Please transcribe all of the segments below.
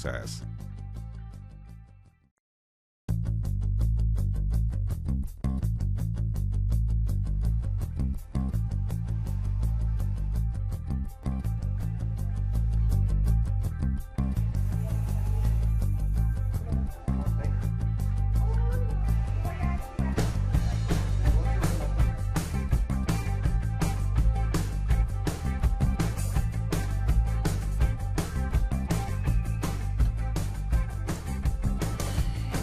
process.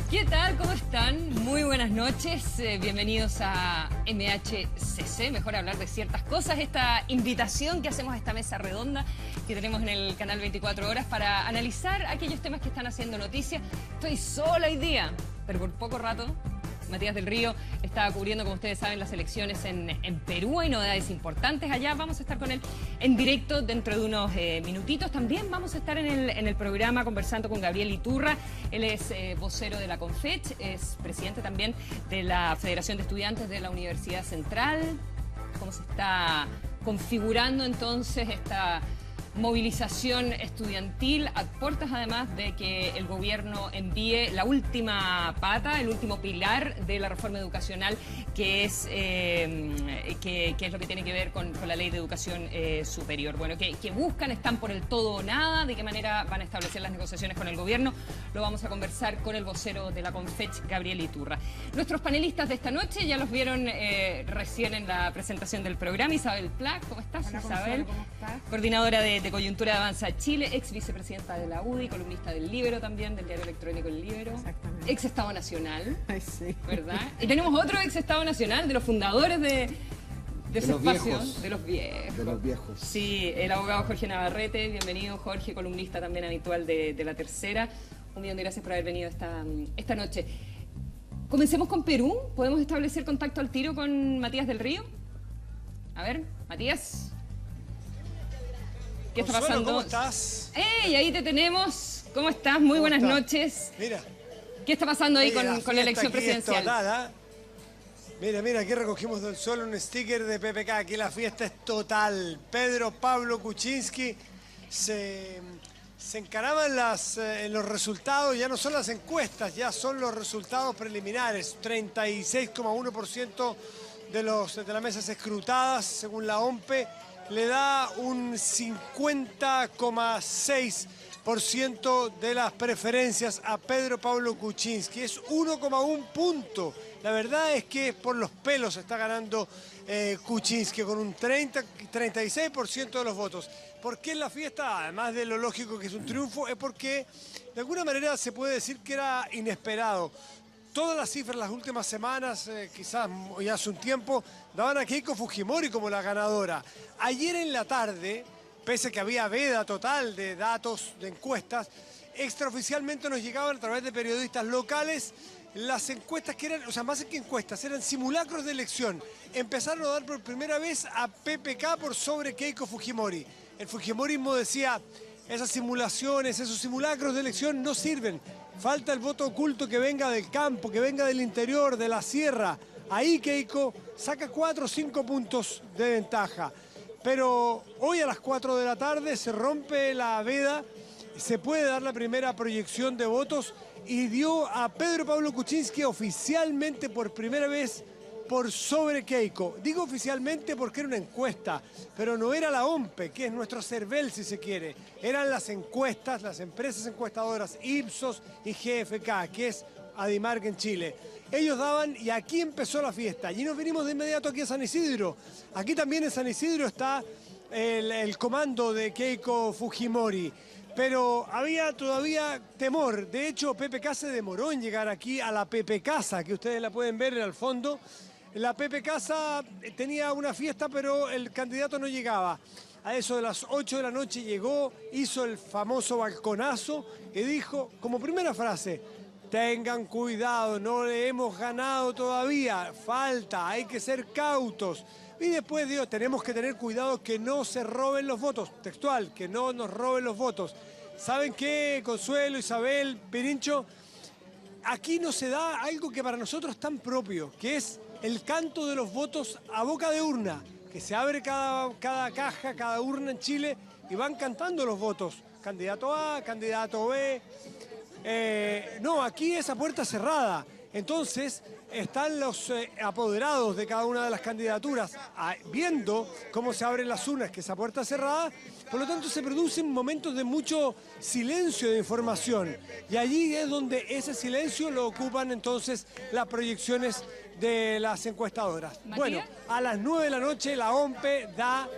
¿Qué tal? ¿Cómo están? Muy buenas noches. Bienvenidos a MHCC. Mejor hablar de ciertas cosas. Esta invitación que hacemos a esta mesa redonda que tenemos en el canal 24 Horas para analizar aquellos temas que están haciendo noticia. Estoy sola hoy día, pero por poco rato. Matías del Río está cubriendo, como ustedes saben, las elecciones en Perú. Hay novedades importantes allá. Vamos a estar con él en directo dentro de unos minutitos. También vamos a estar en el programa conversando con Gabriel Iturra. Él es vocero de la CONFECH, es presidente también de la Federación de Estudiantes de la Universidad Central. ¿Cómo se está configurando entonces esta movilización estudiantil a puertas además de que el gobierno envíe la última pata, el último pilar de la reforma educacional que es lo que tiene que ver con la ley de educación superior? Bueno, que buscan, están por el todo o nada, de qué manera van a establecer las negociaciones con el gobierno, lo vamos a conversar con el vocero de la CONFECH, Gabriel Iturra. Nuestros panelistas de esta noche ya los vieron recién en la presentación del programa. Isabel Plac, ¿cómo estás? Hola, Isabel, ¿cómo estás? Coordinadora de Coyuntura de Avanza Chile, ex vicepresidenta de la UDI, columnista del Libero también, del diario electrónico El Libero. Exactamente. Ex Estado Nacional, Ay, sí. ¿verdad? Y tenemos otro ex Estado Nacional, de los fundadores de ese los espacio. viejos. De los viejos. De los viejos. Sí, el abogado Jorge Navarrete. Bienvenido, Jorge, columnista también habitual de La Tercera. Un millón de gracias por haber venido esta noche. Comencemos con Perú. ¿Podemos establecer contacto al tiro con Matías del Río? A ver, Matías. ¿Qué está Consuelo, pasando? ¿cómo estás? ¡Ey! Ahí te tenemos. ¿Cómo estás? Muy buenas estás? noches. Mira. ¿Qué está pasando ahí oye, con la elección fiesta aquí es presidencial? total, ¿ah? Mira, aquí recogimos del suelo un sticker de PPK. Aquí la fiesta es total. Pedro Pablo Kuczynski se encaraban en los resultados. Ya no son las encuestas, ya son los resultados preliminares. 36,1% de las mesas escrutadas, según la OMPE, le da un 50,6% de las preferencias a Pedro Pablo Kuczynski. Es 1,1 punto. La verdad es que por los pelos está ganando Kuczynski con un 36% de los votos. ¿Por qué en la fiesta? Además de lo lógico que es un triunfo, es porque de alguna manera se puede decir que era inesperado. Todas las cifras las últimas semanas, quizás ya hace un tiempo, daban a Keiko Fujimori como la ganadora. Ayer en la tarde, pese a que había veda total de datos, de encuestas, extraoficialmente nos llegaban a través de periodistas locales las encuestas que eran, o sea, más que encuestas, eran simulacros de elección. Empezaron a dar por primera vez a PPK por sobre Keiko Fujimori. El fujimorismo decía, esas simulaciones, esos simulacros de elección no sirven. Falta el voto oculto que venga del campo, que venga del interior, de la sierra. Ahí Keiko saca 4 o 5 puntos de ventaja. Pero hoy a las 4 de la tarde se rompe la veda, se puede dar la primera proyección de votos y dio a Pedro Pablo Kuczynski oficialmente por primera vez por sobre Keiko. Digo oficialmente porque era una encuesta, pero no era la OMPE, que es nuestro CERVEL si se quiere. Eran las encuestas, las empresas encuestadoras Ipsos y GFK, que es Adimark en Chile. Ellos daban y aquí empezó la fiesta. Y nos vinimos de inmediato aquí a San Isidro. Aquí también en San Isidro está el comando de Keiko Fujimori. Pero había todavía temor. De hecho, PPK se demoró en llegar aquí a la Pepe Casa, que ustedes la pueden ver al fondo. La Pepe Casa tenía una fiesta, pero el candidato no llegaba. A eso de las 8 de la noche llegó, hizo el famoso balconazo y dijo, como primera frase, tengan cuidado, no le hemos ganado todavía, falta, hay que ser cautos. Y después dijo, tenemos que tener cuidado que no se roben los votos, textual, que no nos roben los votos. ¿Saben qué, Consuelo, Isabel, Pirincho? Aquí no se da algo que para nosotros es tan propio, que es el canto de los votos a boca de urna, que se abre cada caja, cada urna en Chile y van cantando los votos. candidato A, candidato B. No, aquí es a puerta cerrada. Entonces, están los apoderados de cada una de las candidaturas viendo cómo se abren las urnas, que es a puerta cerrada. Por lo tanto, se producen momentos de mucho silencio de información. Y allí es donde ese silencio lo ocupan entonces las proyecciones de las encuestadoras. ¿Matías? Bueno, a las 9 de la noche la OMPE da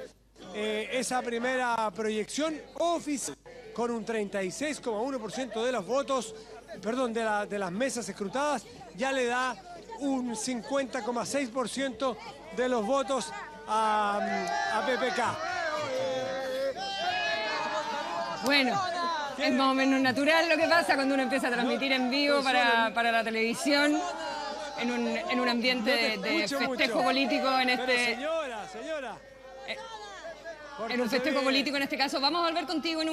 esa primera proyección oficial con un 36,1% de los votos, perdón, de las mesas escrutadas, ya le da un 50,6% de los votos a PPK. Bueno, es más o menos natural lo que pasa cuando uno empieza a transmitir en vivo para la televisión en un ambiente de festejo político en este... Pero señora. En un festejo político en este caso. Vamos a volver contigo en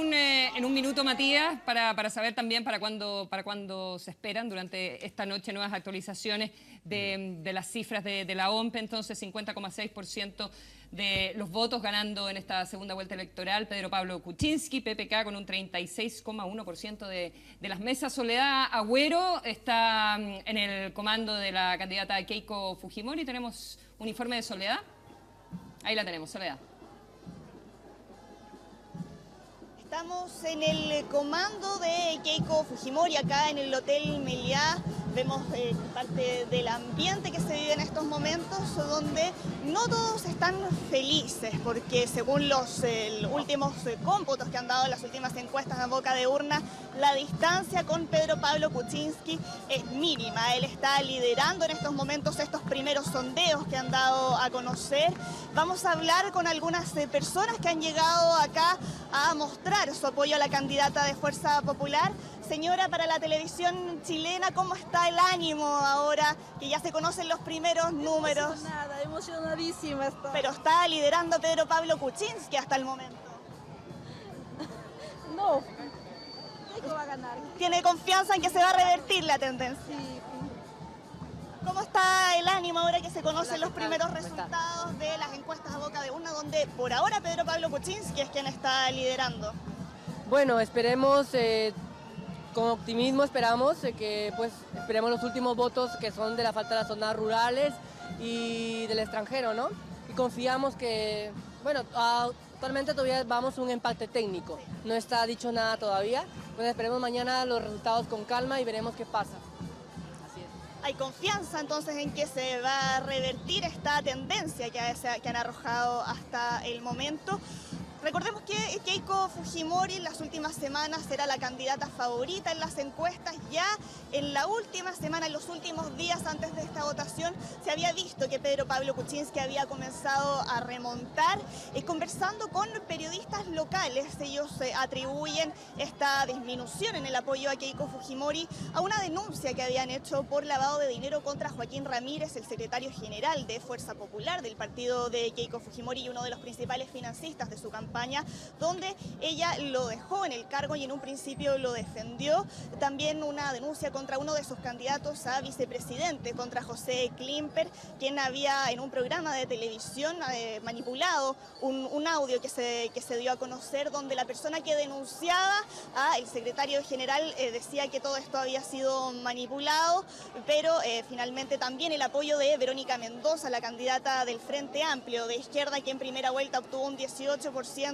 un minuto, Matías, para saber también para cuándo se esperan durante esta noche nuevas actualizaciones de las cifras de la OMPE. Entonces, 50,6% de los votos ganando en esta segunda vuelta electoral. Pedro Pablo Kuczynski, PPK, con un 36,1% de las mesas. Soledad Agüero está en el comando de la candidata Keiko Fujimori. ¿Tenemos un informe de Soledad? Ahí la tenemos, Soledad. Estamos en el comando de Keiko Fujimori, acá en el Hotel Meliá. Vemos parte del ambiente que se vive en estos momentos, donde no todos están felices, porque según los últimos cómputos que han dado las últimas encuestas a boca de urna, la distancia con Pedro Pablo Kuczynski es mínima. Él está liderando en estos momentos estos primeros sondeos que han dado a conocer. Vamos a hablar con algunas personas que han llegado acá a mostrar su apoyo a la candidata de Fuerza Popular. Señora, para la televisión chilena, ¿cómo está el ánimo ahora que ya se conocen los primeros números? Nada, emocionadísima estoy. Pero está liderando Pedro Pablo Kuczynski hasta el momento. No, Keiko va a ganar. ¿Tiene confianza en que se va a revertir la tendencia? Sí. ¿Cómo está el ánimo ahora que se conocen los primeros resultados de las encuestas a boca de urna, donde por ahora Pedro Pablo Kuczynski es quien está liderando? Bueno, esperemos, con optimismo esperamos que esperemos los últimos votos que son de la falta de las zonas rurales y del extranjero, ¿no? Y confiamos que, bueno, actualmente todavía vamos a un empate técnico, no está dicho nada todavía, pues esperemos mañana los resultados con calma y veremos qué pasa. Así es. ¿Hay confianza entonces en que se va a revertir esta tendencia que han arrojado hasta el momento? Recordemos que Keiko Fujimori en las últimas semanas era la candidata favorita en las encuestas. Ya en la última semana, en los últimos días antes de esta votación, se había visto que Pedro Pablo Kuczynski había comenzado a remontar. Conversando con periodistas locales, ellos atribuyen esta disminución en el apoyo a Keiko Fujimori a una denuncia que habían hecho por lavado de dinero contra Joaquín Ramírez, el secretario general de Fuerza Popular del partido de Keiko Fujimori y uno de los principales financistas de su campaña, donde ella lo dejó en el cargo y en un principio lo defendió. También una denuncia contra uno de sus candidatos a vicepresidente, contra José Klimper, quien había en un programa de televisión manipulado un audio que se dio a conocer, donde la persona que denunciaba al secretario general decía que todo esto había sido manipulado, pero finalmente también el apoyo de Verónica Mendoza, la candidata del Frente Amplio de izquierda, que en primera vuelta obtuvo un 18%,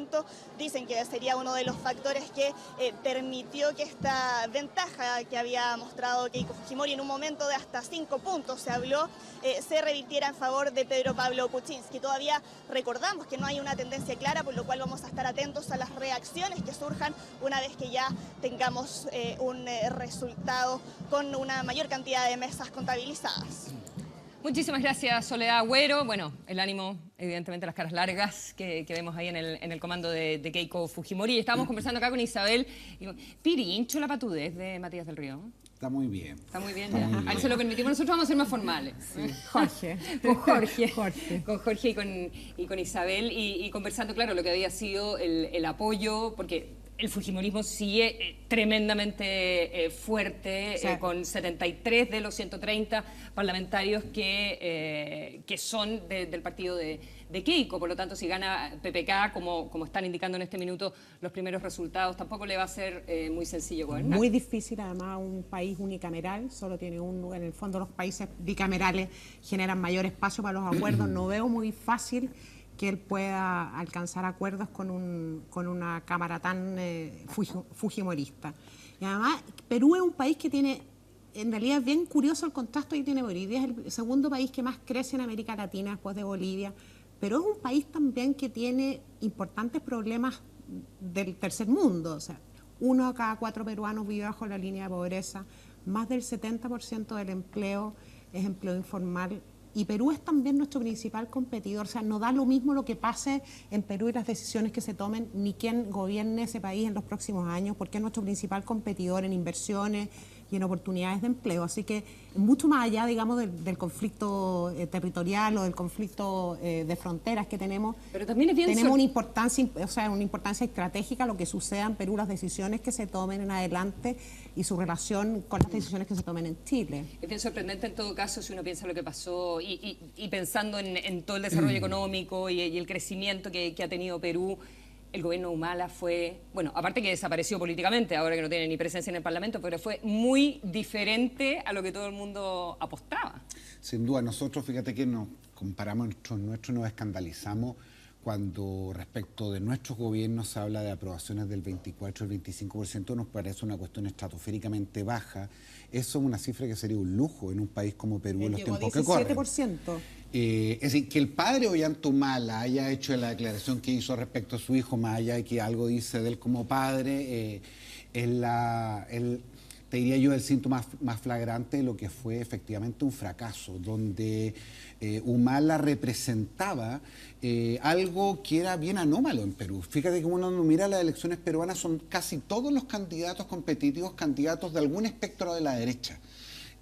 dicen que sería uno de los factores que permitió que esta ventaja que había mostrado Keiko Fujimori en un momento de hasta 5 puntos, se habló, se revirtiera en favor de Pedro Pablo Kuczynski. Todavía recordamos que no hay una tendencia clara, por lo cual vamos a estar atentos a las reacciones que surjan una vez que ya tengamos un resultado con una mayor cantidad de mesas contabilizadas. Muchísimas gracias, Soledad Agüero. Bueno, el ánimo, evidentemente las caras largas que vemos ahí en el comando de Keiko Fujimori. Estábamos conversando acá con Isabel. Pirincho la patudez de Matías del Río. Está muy bien. Está muy bien. A él se lo permitimos. Nosotros vamos a ser más formales. Sí. Jorge. Con Jorge y con Isabel. Y conversando, claro, lo que había sido el apoyo, porque el fujimorismo sigue tremendamente fuerte, con 73 de los 130 parlamentarios que son del partido de Keiko. Por lo tanto, si gana PPK, como están indicando en este minuto los primeros resultados, tampoco le va a ser muy sencillo gobernar. Muy difícil, además, un país unicameral, solo tiene un lugar. En el fondo, los países bicamerales generan mayor espacio para los acuerdos. No veo muy fácil que él pueda alcanzar acuerdos con una Cámara tan fujimorista. Y además, Perú es un país que tiene, en realidad es bien curioso el contraste que tiene Bolivia. Es el segundo país que más crece en América Latina después de Bolivia, pero es un país también que tiene importantes problemas del tercer mundo. O sea, 1 de cada 4 peruanos vive bajo la línea de pobreza, más del 70% del empleo es empleo informal. Y Perú es también nuestro principal competidor. O sea, no da lo mismo lo que pase en Perú y las decisiones que se tomen, ni quién gobierne ese país en los próximos años, porque es nuestro principal competidor en inversiones y en oportunidades de empleo. Así que mucho más allá, digamos, del conflicto territorial o del conflicto de fronteras que tenemos, pero también es bien tenemos una importancia estratégica lo que suceda en Perú, las decisiones que se tomen en adelante y su relación con las decisiones que se tomen en Chile. Es bien sorprendente en todo caso si uno piensa lo que pasó y pensando en todo el desarrollo económico y el crecimiento que ha tenido Perú. El gobierno de Humala fue, bueno, aparte que desapareció políticamente, ahora que no tiene ni presencia en el Parlamento, pero fue muy diferente a lo que todo el mundo apostaba. Sin duda, nosotros, fíjate que nos comparamos nuestros, nos escandalizamos cuando respecto de nuestros gobiernos se habla de aprobaciones del 24 el 25%, nos parece una cuestión estratosféricamente baja. Eso es una cifra que sería un lujo en un país como Perú en los tiempos que corren. 17%. Es decir, que el padre Ollanta Humala haya hecho la declaración que hizo respecto a su hijo, más allá de que algo dice de él como padre, te diría yo, el síntoma más flagrante de lo que fue efectivamente un fracaso, donde Humala representaba algo que era bien anómalo en Perú. Fíjate que uno mira las elecciones peruanas, son casi todos los candidatos competitivos, candidatos de algún espectro de la derecha.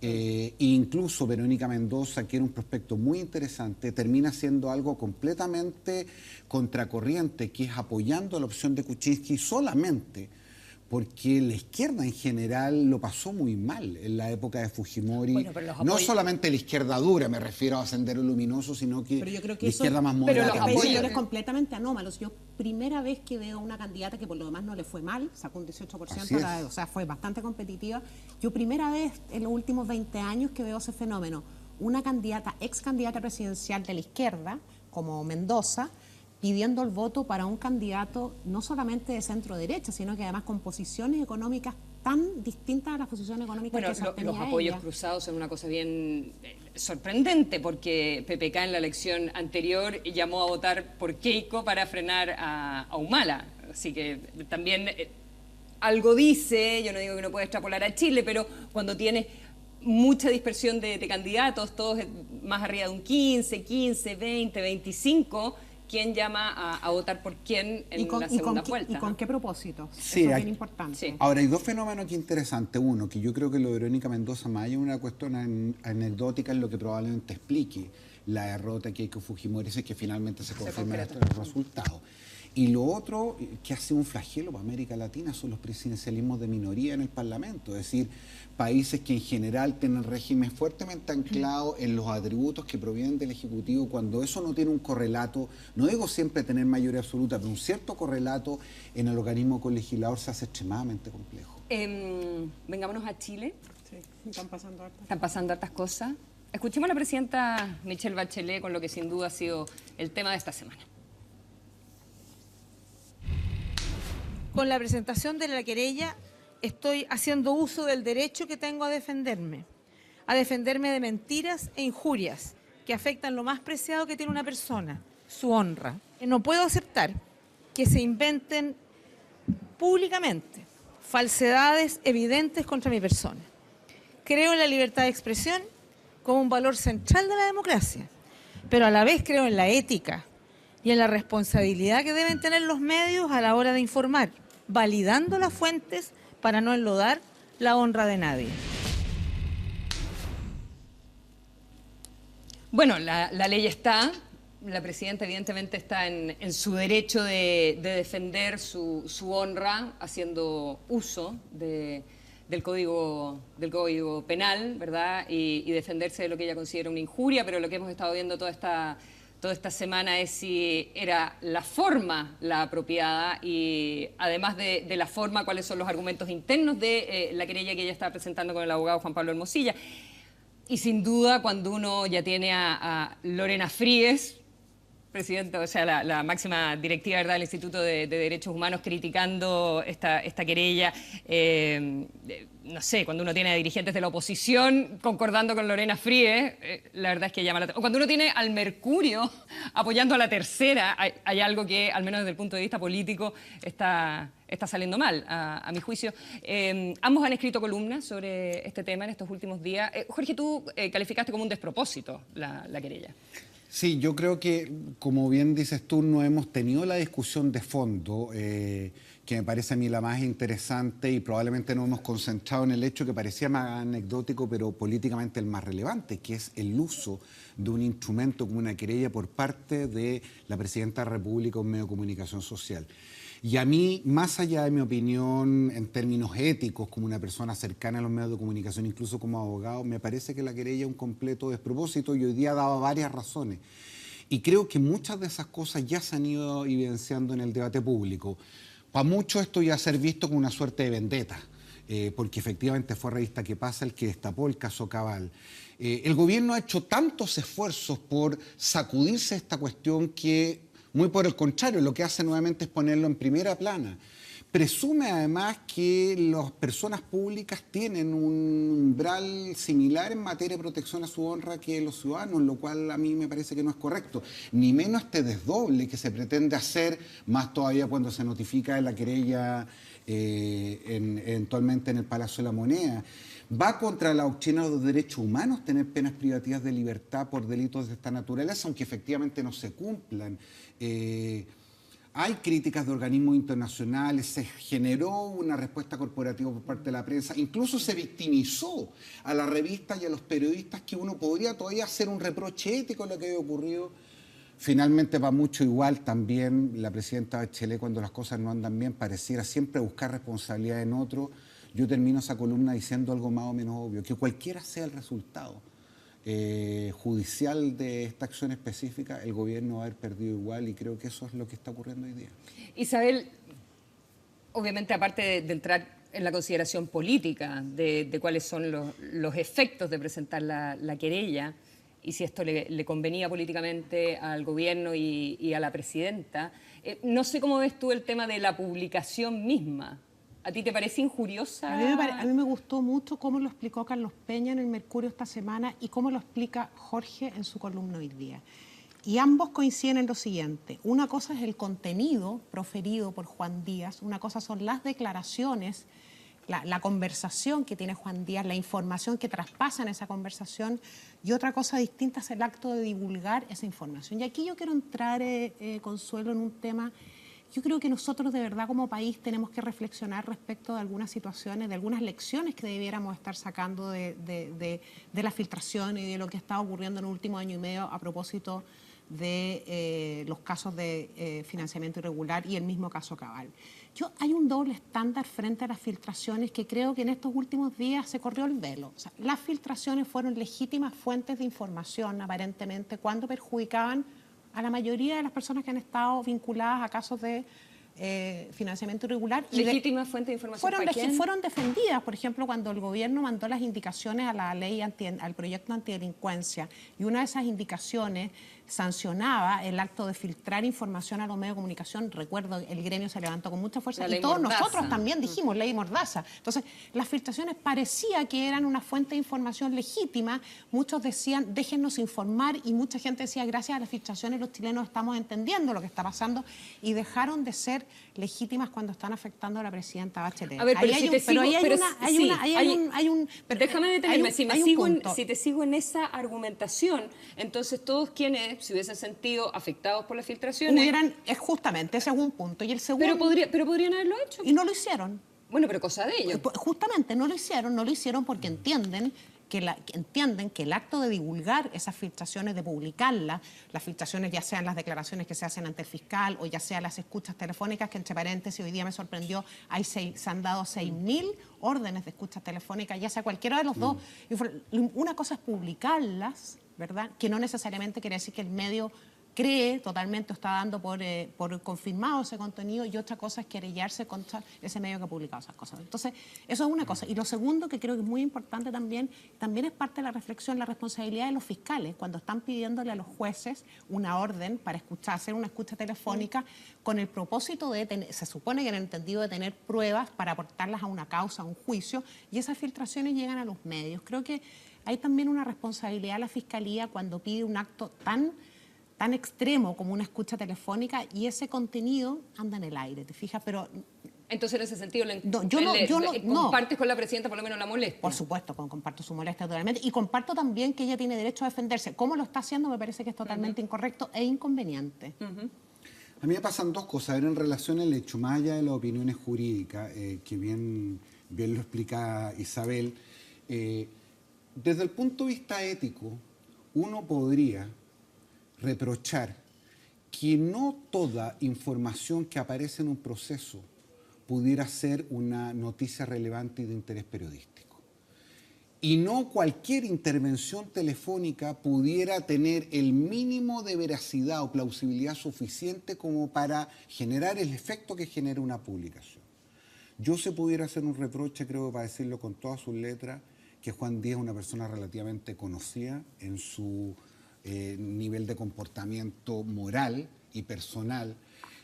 Incluso Verónica Mendoza, que era un prospecto muy interesante, termina siendo algo completamente contracorriente, que es apoyando la opción de Kuczynski solamente porque la izquierda en general lo pasó muy mal en la época de Fujimori. Bueno, no solamente la izquierda dura, me refiero a Sendero Luminoso, sino que, la izquierda más moderada. Pero los apoyos completamente anómalos. Yo, primera vez que veo una candidata que por lo demás no le fue mal, sacó un 18%, o sea, fue bastante competitiva. Yo, primera vez en los últimos 20 años que veo ese fenómeno, una candidata, ex candidata presidencial de la izquierda, como Mendoza, pidiendo el voto para un candidato no solamente de centro-derecha, sino que además con posiciones económicas tan distintas a las posiciones económicas que sostenía los apoyos ella. Cruzados son una cosa bien sorprendente, porque PPK en la elección anterior llamó a votar por Keiko para frenar a Humala. Así que también algo dice, yo no digo que no pueda extrapolar a Chile, pero cuando tienes mucha dispersión de candidatos, todos más arriba de un 15, 20, 25... ¿Quién llama a votar por quién en la segunda vuelta? ¿Y con qué propósito? Sí, eso es bien importante. Sí. Ahora, hay dos fenómenos aquí interesantes. Uno, que yo creo que lo de Verónica Mendoza, más allá de una cuestión anecdótica, es lo que probablemente explique la derrota que Keiko Fujimori, es que finalmente se confirma el resultado. Y lo otro, que ha sido un flagelo para América Latina, son los presidencialismos de minoría en el Parlamento. Es decir, países que en general tienen regímenes fuertemente anclados en los atributos que provienen del Ejecutivo, cuando eso no tiene un correlato, no digo siempre tener mayoría absoluta, pero un cierto correlato en el organismo colegislador, se hace extremadamente complejo. Vengámonos a Chile. Sí, están pasando hartas. Están pasando hartas cosas. Escuchemos a la presidenta Michelle Bachelet con lo que sin duda ha sido el tema de esta semana. Con la presentación de la querella estoy haciendo uso del derecho que tengo a defenderme de mentiras e injurias que afectan lo más preciado que tiene una persona, su honra. No puedo aceptar que se inventen públicamente falsedades evidentes contra mi persona. Creo en la libertad de expresión como un valor central de la democracia, pero a la vez creo en la ética y en la responsabilidad que deben tener los medios a la hora de informar, validando las fuentes para no enlodar la honra de nadie. Bueno, la ley está, La presidenta evidentemente está en su derecho de defender su honra haciendo uso del código penal, ¿verdad? Y defenderse de lo que ella considera una injuria, pero lo que hemos estado viendo toda esta semana es si era la forma la apropiada y además de la forma, cuáles son los argumentos internos de la querella que ella está presentando con el abogado Juan Pablo Hermosilla. Y sin duda, cuando uno ya tiene a Lorena Fríes, presidenta, o sea, la máxima directiva, ¿verdad?, del Instituto de Derechos Humanos, criticando esta querella, no sé, cuando uno tiene a dirigentes de la oposición concordando con Lorena Fríes, la verdad es que llama la atención. O cuando uno tiene al Mercurio apoyando a la tercera, hay algo que, al menos desde el punto de vista político, está saliendo mal, a mi juicio. Ambos han escrito columnas sobre este tema en estos últimos días. Jorge, tú calificaste como un despropósito la querella. Sí, yo creo que, como bien dices tú, no hemos tenido la discusión de fondo, que me parece a mí la más interesante, y probablemente nos hemos concentrado en el hecho que parecía más anecdótico, pero políticamente el más relevante, que es el uso de un instrumento como una querella por parte de la Presidenta de la República, un medio de comunicación social. Y a mí, más allá de mi opinión en términos éticos, como una persona cercana a los medios de comunicación, incluso como abogado, me parece que la querella es un completo despropósito y hoy día daba varias razones. Y creo que muchas de esas cosas ya se han ido evidenciando en el debate público. Para muchos esto ya ser visto como una suerte de vendetta, porque efectivamente fue Revista Qué Pasa el que destapó el caso Cabal. El gobierno ha hecho tantos esfuerzos por sacudirse esta cuestión que, muy por el contrario, lo que hace nuevamente es ponerlo en primera plana. Presume además que las personas públicas tienen un umbral similar en materia de protección a su honra que los ciudadanos, lo cual a mí me parece que no es correcto. Ni menos este desdoble que se pretende hacer, más todavía cuando se notifica la querella eventualmente en el Palacio de la Moneda. Va contra la doctrina de los derechos humanos tener penas privativas de libertad por delitos de esta naturaleza, aunque efectivamente no se cumplan. Hay críticas de organismos internacionales, se generó una respuesta corporativa por parte de la prensa, incluso se victimizó a la revista y a los periodistas, que uno podría todavía hacer un reproche ético a lo que había ocurrido. Finalmente, va mucho igual también la presidenta Bachelet, cuando las cosas no andan bien, pareciera siempre buscar responsabilidad en otro. Yo termino esa columna diciendo algo más o menos obvio, que cualquiera sea el resultado judicial de esta acción específica, el gobierno va a haber perdido igual, y creo que eso es lo que está ocurriendo hoy día. Isabel, obviamente, aparte de entrar en la consideración política de cuáles son los efectos de presentar la querella y si esto le convenía políticamente al gobierno y a la presidenta, no sé cómo ves tú el tema de la publicación misma. ¿A ti te parece injuriosa? A mí me gustó mucho cómo lo explicó Carlos Peña en el Mercurio esta semana y cómo lo explica Jorge en su columna hoy día. Y ambos coinciden en lo siguiente. Una cosa es el contenido proferido por Juan Díaz, una cosa son las declaraciones, la conversación que tiene Juan Díaz, la información que traspasa en esa conversación, y otra cosa distinta es el acto de divulgar esa información. Y aquí yo quiero entrar, Consuelo, en un tema. Yo creo que nosotros de verdad como país tenemos que reflexionar respecto de algunas situaciones, de algunas lecciones que debiéramos estar sacando de la filtración y de lo que está ocurriendo en el último año y medio a propósito de los casos de financiamiento irregular y el mismo caso Cabal. Hay un doble estándar frente a las filtraciones que creo que en estos últimos días se corrió el velo. O sea, las filtraciones fueron legítimas fuentes de información, aparentemente, cuando perjudicaban a la mayoría de las personas que han estado vinculadas a casos de financiamiento irregular. ¿Legítima fuente de información para quién? Fueron defendidas, por ejemplo, cuando el gobierno mandó las indicaciones a la ley, al proyecto antidelincuencia, y una de esas indicaciones sancionaba el acto de filtrar información a los medios de comunicación. Recuerdo, el gremio se levantó con mucha fuerza y todos nosotros también dijimos ley Mordaza. Entonces, las filtraciones parecía que eran una fuente de información legítima. Muchos decían, déjennos informar, y mucha gente decía, gracias a las filtraciones los chilenos estamos entendiendo lo que está pasando, y dejaron de ser legítimas cuando están afectando a la presidenta Bachelet. A ver, déjame detenerme. Si te sigo en esa argumentación, entonces todos quienes se hubiesen sentido afectados por las filtraciones... Justamente, ese es un punto. Y el segundo... Pero podrían haberlo hecho. Y no lo hicieron. Bueno, pero cosa de ellos. Justamente, no lo hicieron porque entienden que entienden que el acto de divulgar esas filtraciones, de publicarlas, las filtraciones ya sean las declaraciones que se hacen ante el fiscal o ya sean las escuchas telefónicas, que entre paréntesis hoy día me sorprendió, se han dado 6.000 órdenes de escuchas telefónicas, ya sea cualquiera de los dos. Una cosa es publicarlas, ¿verdad? Que no necesariamente quiere decir que el medio cree totalmente o está dando por confirmado ese contenido, y otra cosa es querellarse contra ese medio que ha publicado esas cosas. Entonces, eso es una cosa. Y lo segundo, que creo que es muy importante también es parte de la reflexión, la responsabilidad de los fiscales, cuando están pidiéndole a los jueces una orden para hacer una escucha telefónica con el propósito de tener, se supone que en el entendido de tener pruebas para aportarlas a una causa, a un juicio, y esas filtraciones llegan a los medios. Creo que hay también una responsabilidad a la Fiscalía cuando pide un acto tan extremo como una escucha telefónica y ese contenido anda en el aire, ¿te fijas? Pero entonces, en ese sentido, no. ¿compartes con la presidenta por lo menos la molestia? Por supuesto, comparto su molestia totalmente, y comparto también que ella tiene derecho a defenderse. ¿Cómo lo está haciendo? Me parece que es totalmente incorrecto e inconveniente. A mí me pasan dos cosas. En relación al hecho, más allá de las opiniones jurídicas, que bien lo explica Isabel, desde el punto de vista ético, uno podría reprochar que no toda información que aparece en un proceso pudiera ser una noticia relevante y de interés periodístico. Y no cualquier intervención telefónica pudiera tener el mínimo de veracidad o plausibilidad suficiente como para generar el efecto que genera una publicación. Yo se pudiera hacer un reproche, creo, para decirlo con todas sus letras, que Juan Díaz es una persona relativamente conocida en su nivel de comportamiento moral y personal.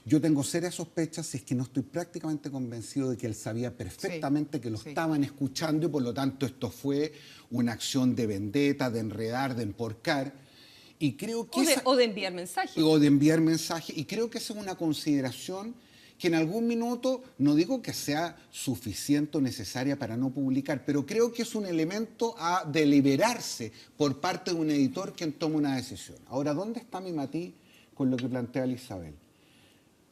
Yo tengo serias sospechas, si es que no estoy prácticamente convencido de que él sabía perfectamente que lo estaban escuchando, y por lo tanto esto fue una acción de vendetta, de enredar, de emporcar. Y creo que o de enviar mensajes. O de enviar mensajes. Y creo que esa es una consideración que en algún minuto, no digo que sea suficiente o necesaria para no publicar, pero creo que es un elemento a deliberarse por parte de un editor quien toma una decisión. Ahora, ¿dónde está mi matiz con lo que plantea Isabel?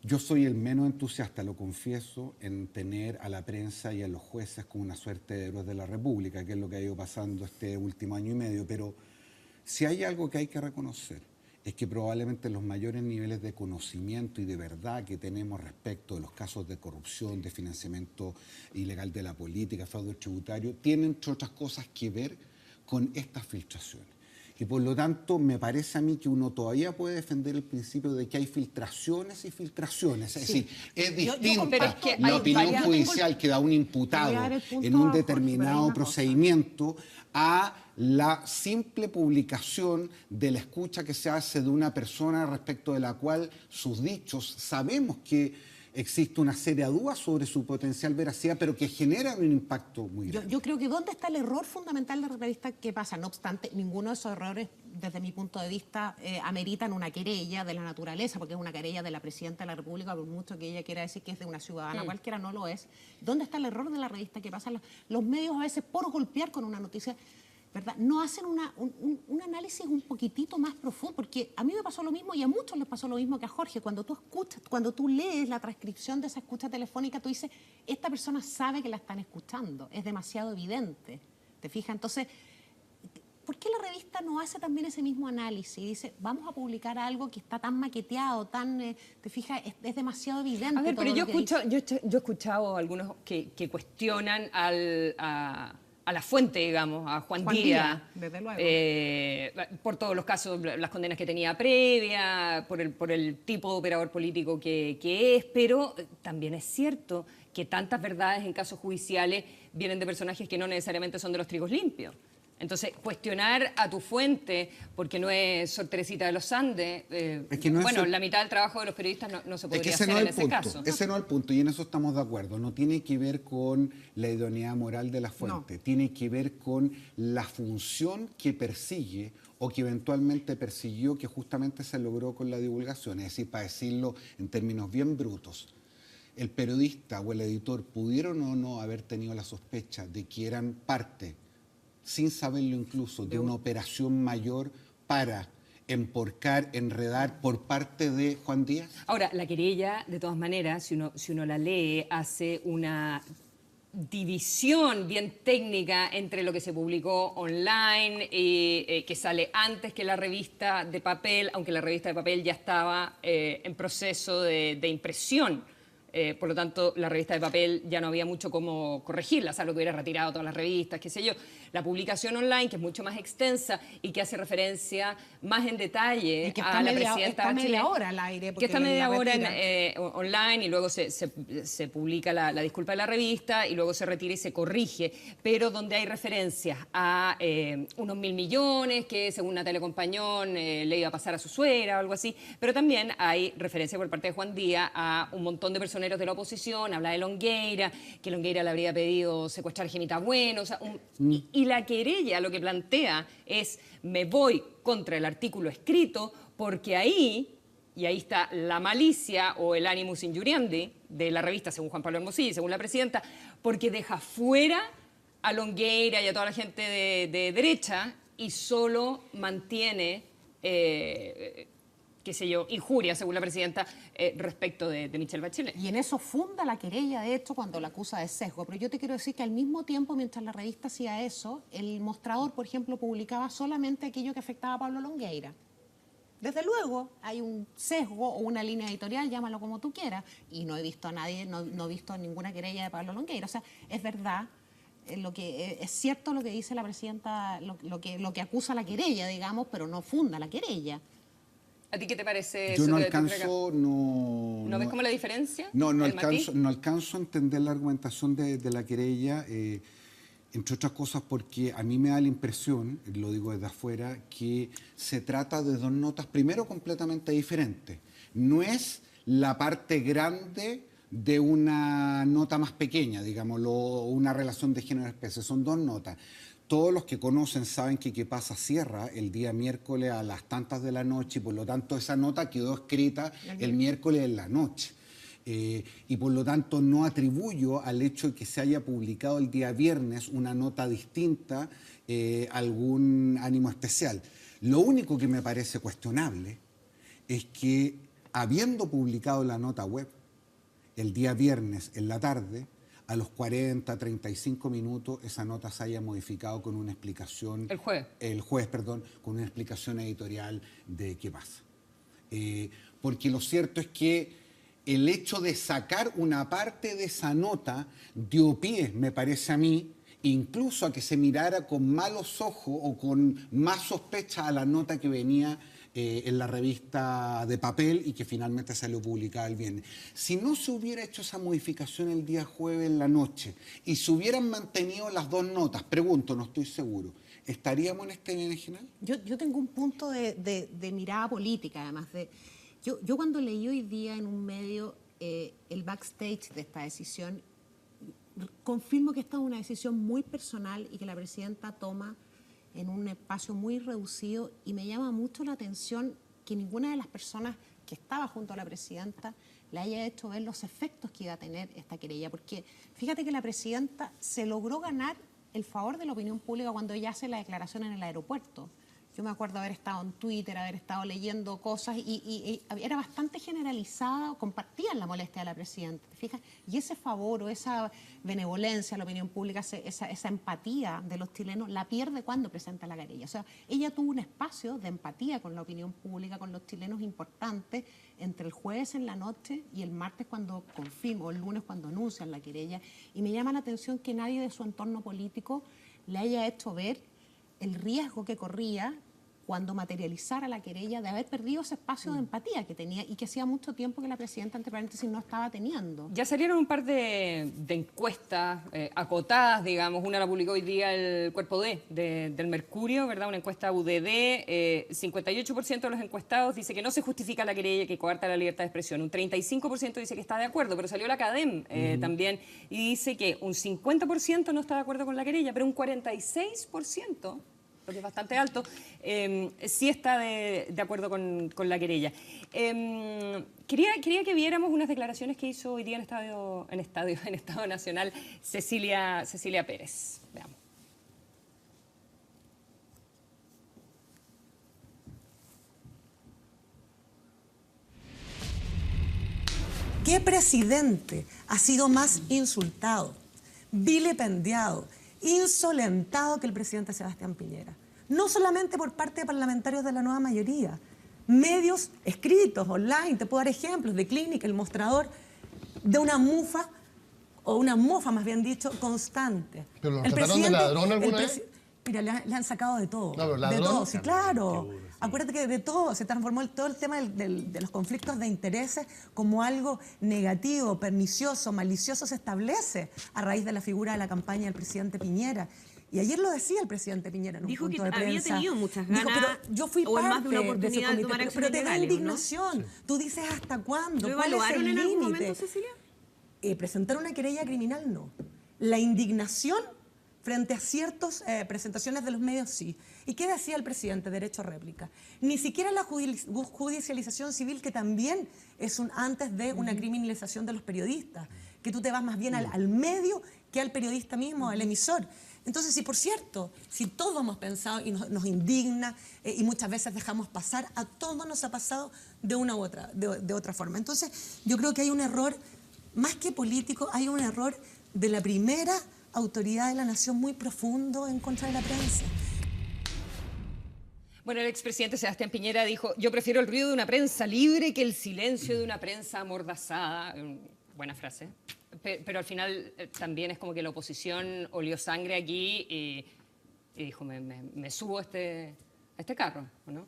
Yo soy el menos entusiasta, lo confieso, en tener a la prensa y a los jueces como una suerte de héroes de la República, que es lo que ha ido pasando este último año y medio, pero si hay algo que hay que reconocer, es que probablemente los mayores niveles de conocimiento y de verdad que tenemos respecto de los casos de corrupción, de financiamiento ilegal de la política, fraude tributario, tienen, entre otras cosas, que ver con estas filtraciones. Y por lo tanto, me parece a mí que uno todavía puede defender el principio de que hay filtraciones y filtraciones. Es decir, es distinta la opinión judicial que da un imputado en un determinado procedimiento a la simple publicación de la escucha que se hace de una persona respecto de la cual sus dichos sabemos que existe una seria duda sobre su potencial veracidad, pero que genera un impacto muy grande. Yo creo que ¿dónde está el error fundamental de la revista? ¿Qué pasa? No obstante, ninguno de esos errores, desde mi punto de vista, ameritan una querella de la naturaleza, porque es una querella de la Presidenta de la República, por mucho que ella quiera decir que es de una ciudadana, cualquiera no lo es. ¿Dónde está el error de la revista? ¿Qué pasa? Los medios a veces, por golpear con una noticia, ¿verdad?, no hacen un análisis un poquitito más profundo, porque a mí me pasó lo mismo y a muchos les pasó lo mismo que a Jorge. Cuando tú lees la transcripción de esa escucha telefónica, tú dices, esta persona sabe que la están escuchando, es demasiado evidente, ¿te fijas? Entonces, ¿por qué la revista no hace también ese mismo análisis? Y dice, vamos a publicar algo que está tan maqueteado, tan, ¿te fijas? Es demasiado evidente. A ver, pero yo he escuchado a algunos que cuestionan a la fuente, digamos, a Juan Díaz, desde luego. por todos los casos, las condenas que tenía previa, por el tipo de operador político que es, pero también es cierto que tantas verdades en casos judiciales vienen de personajes que no necesariamente son de los trigos limpios. Entonces, cuestionar a tu fuente porque no es Sor Teresita de los Andes, es que no bueno, la mitad del trabajo de los periodistas no se podría hacer en ese caso. Ese no es el punto, y en eso estamos de acuerdo. No tiene que ver con la idoneidad moral de la fuente, tiene que ver con la función que persigue o que eventualmente persiguió, que justamente se logró con la divulgación. Es decir, para decirlo en términos bien brutos, el periodista o el editor pudieron o no haber tenido la sospecha de que eran parte, sin saberlo incluso, de una operación mayor para emporcar, enredar por parte de Juan Díaz. Ahora, la querella, de todas maneras, si uno la lee, hace una división bien técnica entre lo que se publicó online y que sale antes que la revista de papel, aunque la revista de papel ya estaba en proceso de impresión. Por lo tanto, la revista de papel ya no había mucho cómo corregirla, salvo que hubiera retirado todas las revistas, qué sé yo. La publicación online, que es mucho más extensa y que hace referencia más en detalle a la presidenta Bachelet. Media hora al aire. Que está media hora online y luego se publica la disculpa de la revista y luego se retira y se corrige, pero donde hay referencias a unos 1.000 millones que según Natalia Compañón le iba a pasar a su suegra o algo así, pero también hay referencia por parte de Juan Díaz a un montón de personeros de la oposición, habla de Longueira, que Longueira le habría pedido secuestrar a Gemita Bueno, o sea, y la querella lo que plantea es: me voy contra el artículo escrito porque ahí, y ahí está la malicia o el animus injuriandi de la revista, según Juan Pablo Hermosilla y según la presidenta, porque deja fuera a Longueira y a toda la gente de derecha y solo mantiene, qué sé yo, injuria, según la presidenta, respecto de Michelle Bachelet. Y en eso funda la querella, de hecho, cuando la acusa de sesgo. Pero yo te quiero decir que al mismo tiempo, mientras la revista hacía eso, el Mostrador, por ejemplo, publicaba solamente aquello que afectaba a Pablo Longueira. Desde luego, hay un sesgo o una línea editorial, llámalo como tú quieras, y no he visto a nadie, no he visto ninguna querella de Pablo Longueira. O sea, es verdad, es cierto lo que dice la presidenta, lo que acusa la querella, digamos, pero no funda la querella. ¿A ti qué te parece? Yo no alcanzo, ¿No ves como la diferencia? No alcanzo a entender la argumentación de la querella, entre otras cosas porque a mí me da la impresión, lo digo desde afuera, que se trata de dos notas, primero, completamente diferentes. No es la parte grande de una nota más pequeña, digámoslo, una relación de género-especie, son dos notas. Todos los que conocen saben que Qué Pasa cierra el día miércoles a las tantas de la noche y por lo tanto esa nota quedó escrita el miércoles en la noche. Y por lo tanto no atribuyo al hecho de que se haya publicado el día viernes una nota distinta algún ánimo especial. Lo único que me parece cuestionable es que habiendo publicado la nota web el día viernes en la tarde, a los 40, 35 minutos, esa nota se haya modificado con una explicación... El jueves, con una explicación editorial de qué pasa. Porque lo cierto es que el hecho de sacar una parte de esa nota dio pie, me parece a mí, incluso a que se mirara con malos ojos o con más sospecha a la nota que venía en la revista de papel y que finalmente salió publicada el viernes. Si no se hubiera hecho esa modificación el día jueves en la noche y se hubieran mantenido las dos notas, pregunto, no estoy seguro, ¿estaríamos en este berenjenal? Yo tengo un punto de mirada política, además. Yo cuando leí hoy día en un medio el backstage de esta decisión, confirmo que esta es una decisión muy personal y que la presidenta toma en un espacio muy reducido, y me llama mucho la atención que ninguna de las personas que estaba junto a la presidenta le haya hecho ver los efectos que iba a tener esta querella, porque fíjate que la presidenta se logró ganar el favor de la opinión pública cuando ella hace la declaración en el aeropuerto. Yo me acuerdo haber estado en Twitter, haber estado leyendo cosas y era bastante generalizada, compartían la molestia de la presidenta, ¿te fijas? Y ese favor o esa benevolencia a la opinión pública, esa empatía de los chilenos, la pierde cuando presenta la querella. O sea, ella tuvo un espacio de empatía con la opinión pública, con los chilenos importante, entre el jueves en la noche y el martes cuando confirma, o el lunes cuando anuncian la querella. Y me llama la atención que nadie de su entorno político le haya hecho ver el riesgo que corría cuando materializara la querella de haber perdido ese espacio de empatía que tenía y que hacía mucho tiempo que la presidenta, entre paréntesis, no estaba teniendo. Ya salieron un par de encuestas acotadas, digamos. Una la publicó hoy día el Cuerpo del Mercurio, ¿verdad? Una encuesta UDD. 58% de los encuestados dice que no se justifica la querella, que coarta la libertad de expresión. Un 35% dice que está de acuerdo, pero salió la CADEM también y dice que un 50% no está de acuerdo con la querella, pero un 46%... lo que es bastante alto, sí está de acuerdo con la querella. Quería que viéramos unas declaraciones que hizo hoy día en Estado Nacional Cecilia Pérez. Veamos. ¿Qué presidente ha sido más insultado? vilipendiado, insolentado que el presidente Sebastián Piñera. No solamente por parte de parlamentarios de la nueva mayoría, medios escritos, online, te puedo dar ejemplos de Clínica, El Mostrador, de una mufa, o una mofa más bien dicho, constante. ¿Pero lo trataron de ladrón alguna vez? Mira, le han sacado de todo. No, ¿ladrón? De todo, sí, claro. Acuérdate que de todo se transformó todo el tema de los conflictos de intereses como algo negativo, pernicioso, malicioso, se establece a raíz de la figura de la campaña del presidente Piñera. Y ayer lo decía el presidente Piñera en un Dijo punto que de prensa. había tenido muchas ganas, Dijo, pero yo fui o en más parte de una de ese oportunidad de comité, tomar pero acciones te da legales, ¿no? indignación. Tú dices hasta cuándo, ¿Lo ¿cuál es evaluaron el en algún límite? momento, Cecilia? Presentar una querella criminal, no. La indignación frente a ciertas presentaciones de los medios, sí. ¿Y qué decía el presidente? Derecho a réplica. Ni siquiera la judicialización civil, que también es antes de una criminalización de los periodistas, que tú te vas más bien al medio que al periodista mismo, al emisor. Entonces, si por cierto, si todos hemos pensado y nos indigna y muchas veces dejamos pasar, a todos nos ha pasado de una u otra, de otra forma. Entonces, yo creo que hay un error, más que político, hay un error de la primera autoridad de la nación muy profundo en contra de la prensa. Bueno, el expresidente Sebastián Piñera dijo: yo prefiero el ruido de una prensa libre que el silencio de una prensa amordazada. Buena frase. Pero al final también es como que la oposición olió sangre aquí y dijo: me subo a este carro, ¿o no?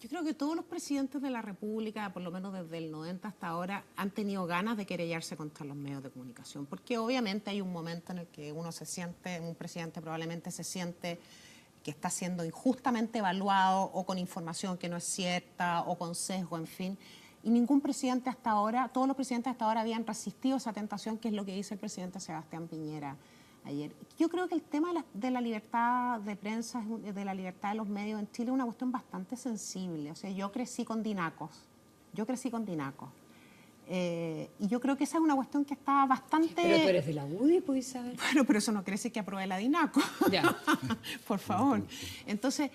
Yo creo que todos los presidentes de la República, por lo menos desde el 90 hasta ahora, han tenido ganas de querellarse contra los medios de comunicación, porque obviamente hay un momento en el que uno se siente, un presidente probablemente se siente que está siendo injustamente evaluado o con información que no es cierta o con sesgo, en fin. Y ningún presidente hasta ahora, todos los presidentes hasta ahora habían resistido esa tentación, que es lo que dice el presidente Sebastián Piñera ayer. Yo creo que el tema de la libertad de prensa, de la libertad de los medios en Chile es una cuestión bastante sensible. O sea, yo crecí con dinacos. Y yo creo que esa es una cuestión que está bastante... Pero tú eres de la UDI, ¿puedes saber? Bueno, pero eso no quiere decir que apruebe la DINACO. Ya. Por favor. Entonces,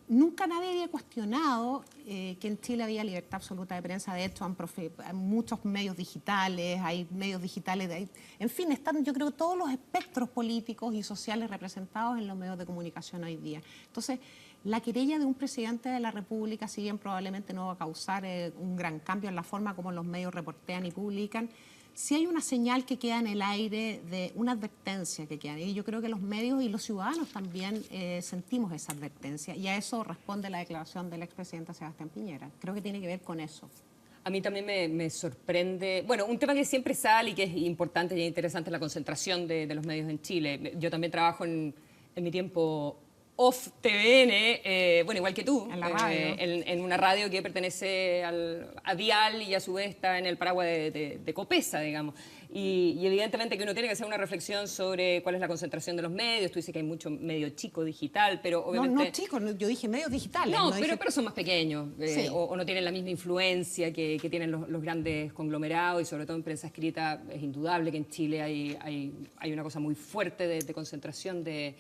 nunca nadie había cuestionado que en Chile había libertad absoluta de prensa. De hecho, hay muchos medios digitales, en fin, están, yo creo, todos los espectros políticos y sociales representados en los medios de comunicación hoy día. Entonces, la querella de un presidente de la República, si bien probablemente no va a causar un gran cambio en la forma como los medios reportean y publican, sí hay una señal que queda en el aire, de una advertencia que queda. Y yo creo que los medios y los ciudadanos también sentimos esa advertencia. Y a eso responde la declaración del expresidente Sebastián Piñera. Creo que tiene que ver con eso. A mí también me sorprende, bueno, un tema que siempre sale y que es importante y interesante es la concentración de los medios en Chile. Yo también trabajo en mi tiempo off TVN, bueno, igual que tú, en la radio. En una radio que pertenece a Dial y a su vez está en el paraguas de Copesa, digamos. Y evidentemente que uno tiene que hacer una reflexión sobre cuál es la concentración de los medios. Tú dices que hay mucho medio chico digital, pero obviamente... No chico, yo dije medios digitales. No, pero son más pequeños, sí. o no tienen la misma influencia que tienen los grandes conglomerados, y sobre todo en prensa escrita es indudable que en Chile hay una cosa muy fuerte de concentración de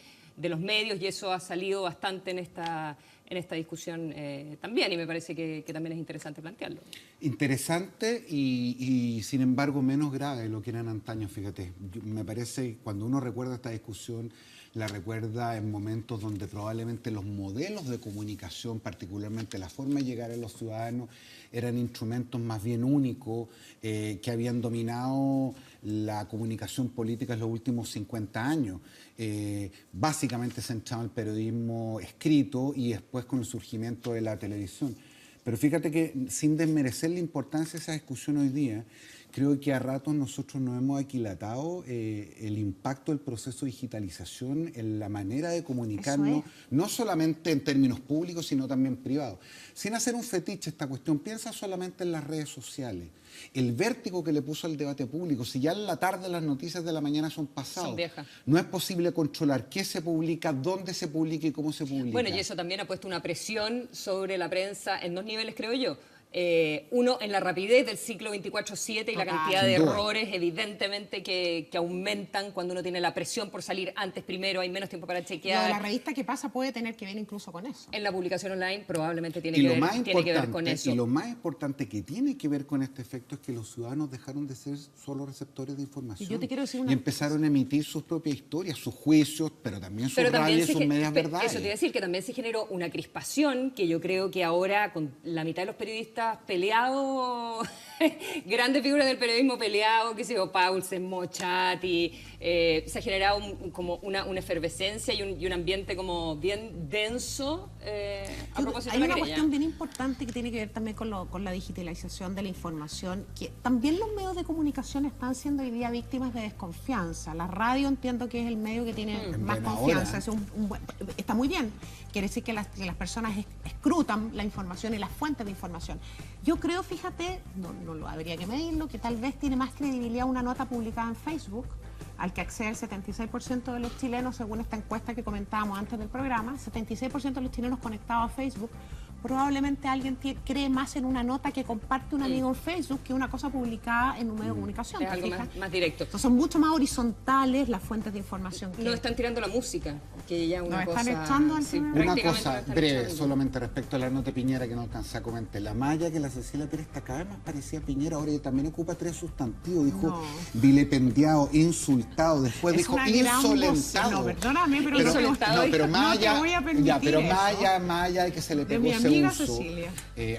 los medios, y eso ha salido bastante en esta discusión también, y me parece que también es interesante plantearlo. Interesante y sin embargo menos grave de lo que eran antaño, fíjate. Me parece, cuando uno recuerda esta discusión, la recuerda en momentos donde probablemente los modelos de comunicación, particularmente la forma de llegar a los ciudadanos, eran instrumentos más bien únicos que habían dominado la comunicación política en los últimos 50 años. Básicamente centrado en el periodismo escrito y después con el surgimiento de la televisión. Pero fíjate que, sin desmerecer la importancia de esa discusión hoy día, creo que a ratos nosotros nos hemos aquilatado el impacto del proceso de digitalización en la manera de comunicarnos, no solamente en términos públicos, sino también privados. Sin hacer un fetiche esta cuestión, piensa solamente en las redes sociales. El vértigo que le puso al debate público, si ya en la tarde las noticias de la mañana son pasadas, son viejas. No es posible controlar qué se publica, dónde se publica y cómo se publica. Bueno, y eso también ha puesto una presión sobre la prensa en dos niveles, creo yo. Uno, en la rapidez del ciclo 24/7 y la cantidad de Sin duda. errores, evidentemente, que aumentan cuando uno tiene la presión por salir antes primero, hay menos tiempo para Lo de chequear. la revista que pasa puede tener que ver incluso con eso. En la publicación online probablemente tiene Y que lo ver, más tiene que ver con importante, eso. y lo más importante que tiene que ver con este efecto es que los ciudadanos dejaron de ser solo receptores de información. Y yo te quiero decir y empezaron a emitir sus propias historias, sus juicios, pero también sus rabias, sus medias verdades. Eso te iba a decir, que también se generó una crispación que yo creo que ahora, con la mitad de los periodistas peleados, grandes figuras del periodismo peleados, que sé yo, Paulsen, Mochati, se ha generado como una efervescencia y un ambiente como bien denso a propósito Hay de una la querella. cuestión bien importante que tiene que ver también con la digitalización de la información, que también los medios de comunicación están siendo hoy día víctimas de desconfianza. La radio entiendo que es el medio que tiene más buena confianza. hora. Es está muy bien. Quiere decir que las personas escrutan la información y las fuentes de información. Yo creo, fíjate, no lo habría que medirlo, que tal vez tiene más credibilidad una nota publicada en Facebook, al que accede el 76% de los chilenos, según esta encuesta que comentábamos antes del programa. 76% de los chilenos conectados a Facebook. Probablemente alguien cree más en una nota que comparte un amigo en Facebook que una cosa publicada en un medio de comunicación. Es ¿te algo fijas? más directo. Entonces, son mucho más horizontales las fuentes de información. No están tirando la música, que ya una Nos cosa... están echando al sí, primer- Una prácticamente cosa nos están breve, echando. solamente respecto a la nota de Piñera que no alcancé a comentar. La malla que la Cecilia Pérez está cada vez más parecida a Piñera, ahora ella también ocupa 3 sustantivos. Dijo No. vilipendiado, insultado, después Es dijo una gran voz. insolentado. No, perdóname, pero Insolentado, no, pero no más te allá, voy a permitir ya, pero eso. más allá de que se le De pegó mi ese amiga uso, Cecilia.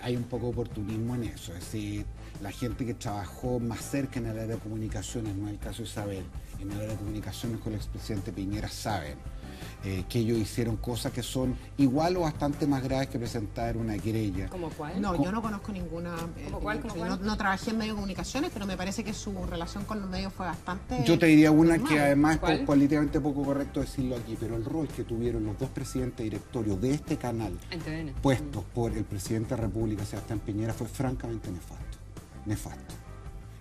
hay un poco de oportunismo en eso. Es decir, la gente que trabajó más cerca en el área de comunicaciones, no es el caso de Isabel, en el área de comunicaciones con el expresidente Piñera, saben que ellos hicieron cosas que son igual o bastante más graves que presentar una querella. ¿Cómo cuál? No, yo no conozco ninguna. ¿Cómo cuál? ¿Cómo cuál? No trabajé en medios de comunicaciones, pero me parece que su relación con los medios fue bastante. Yo te diría una normal. que además ¿Cuál? es políticamente poco correcto decirlo aquí, pero el rol que tuvieron los dos presidentes directorios de este canal, En TVN. puestos por el presidente de la República, Sebastián Piñera, fue francamente nefasto. Nefasto.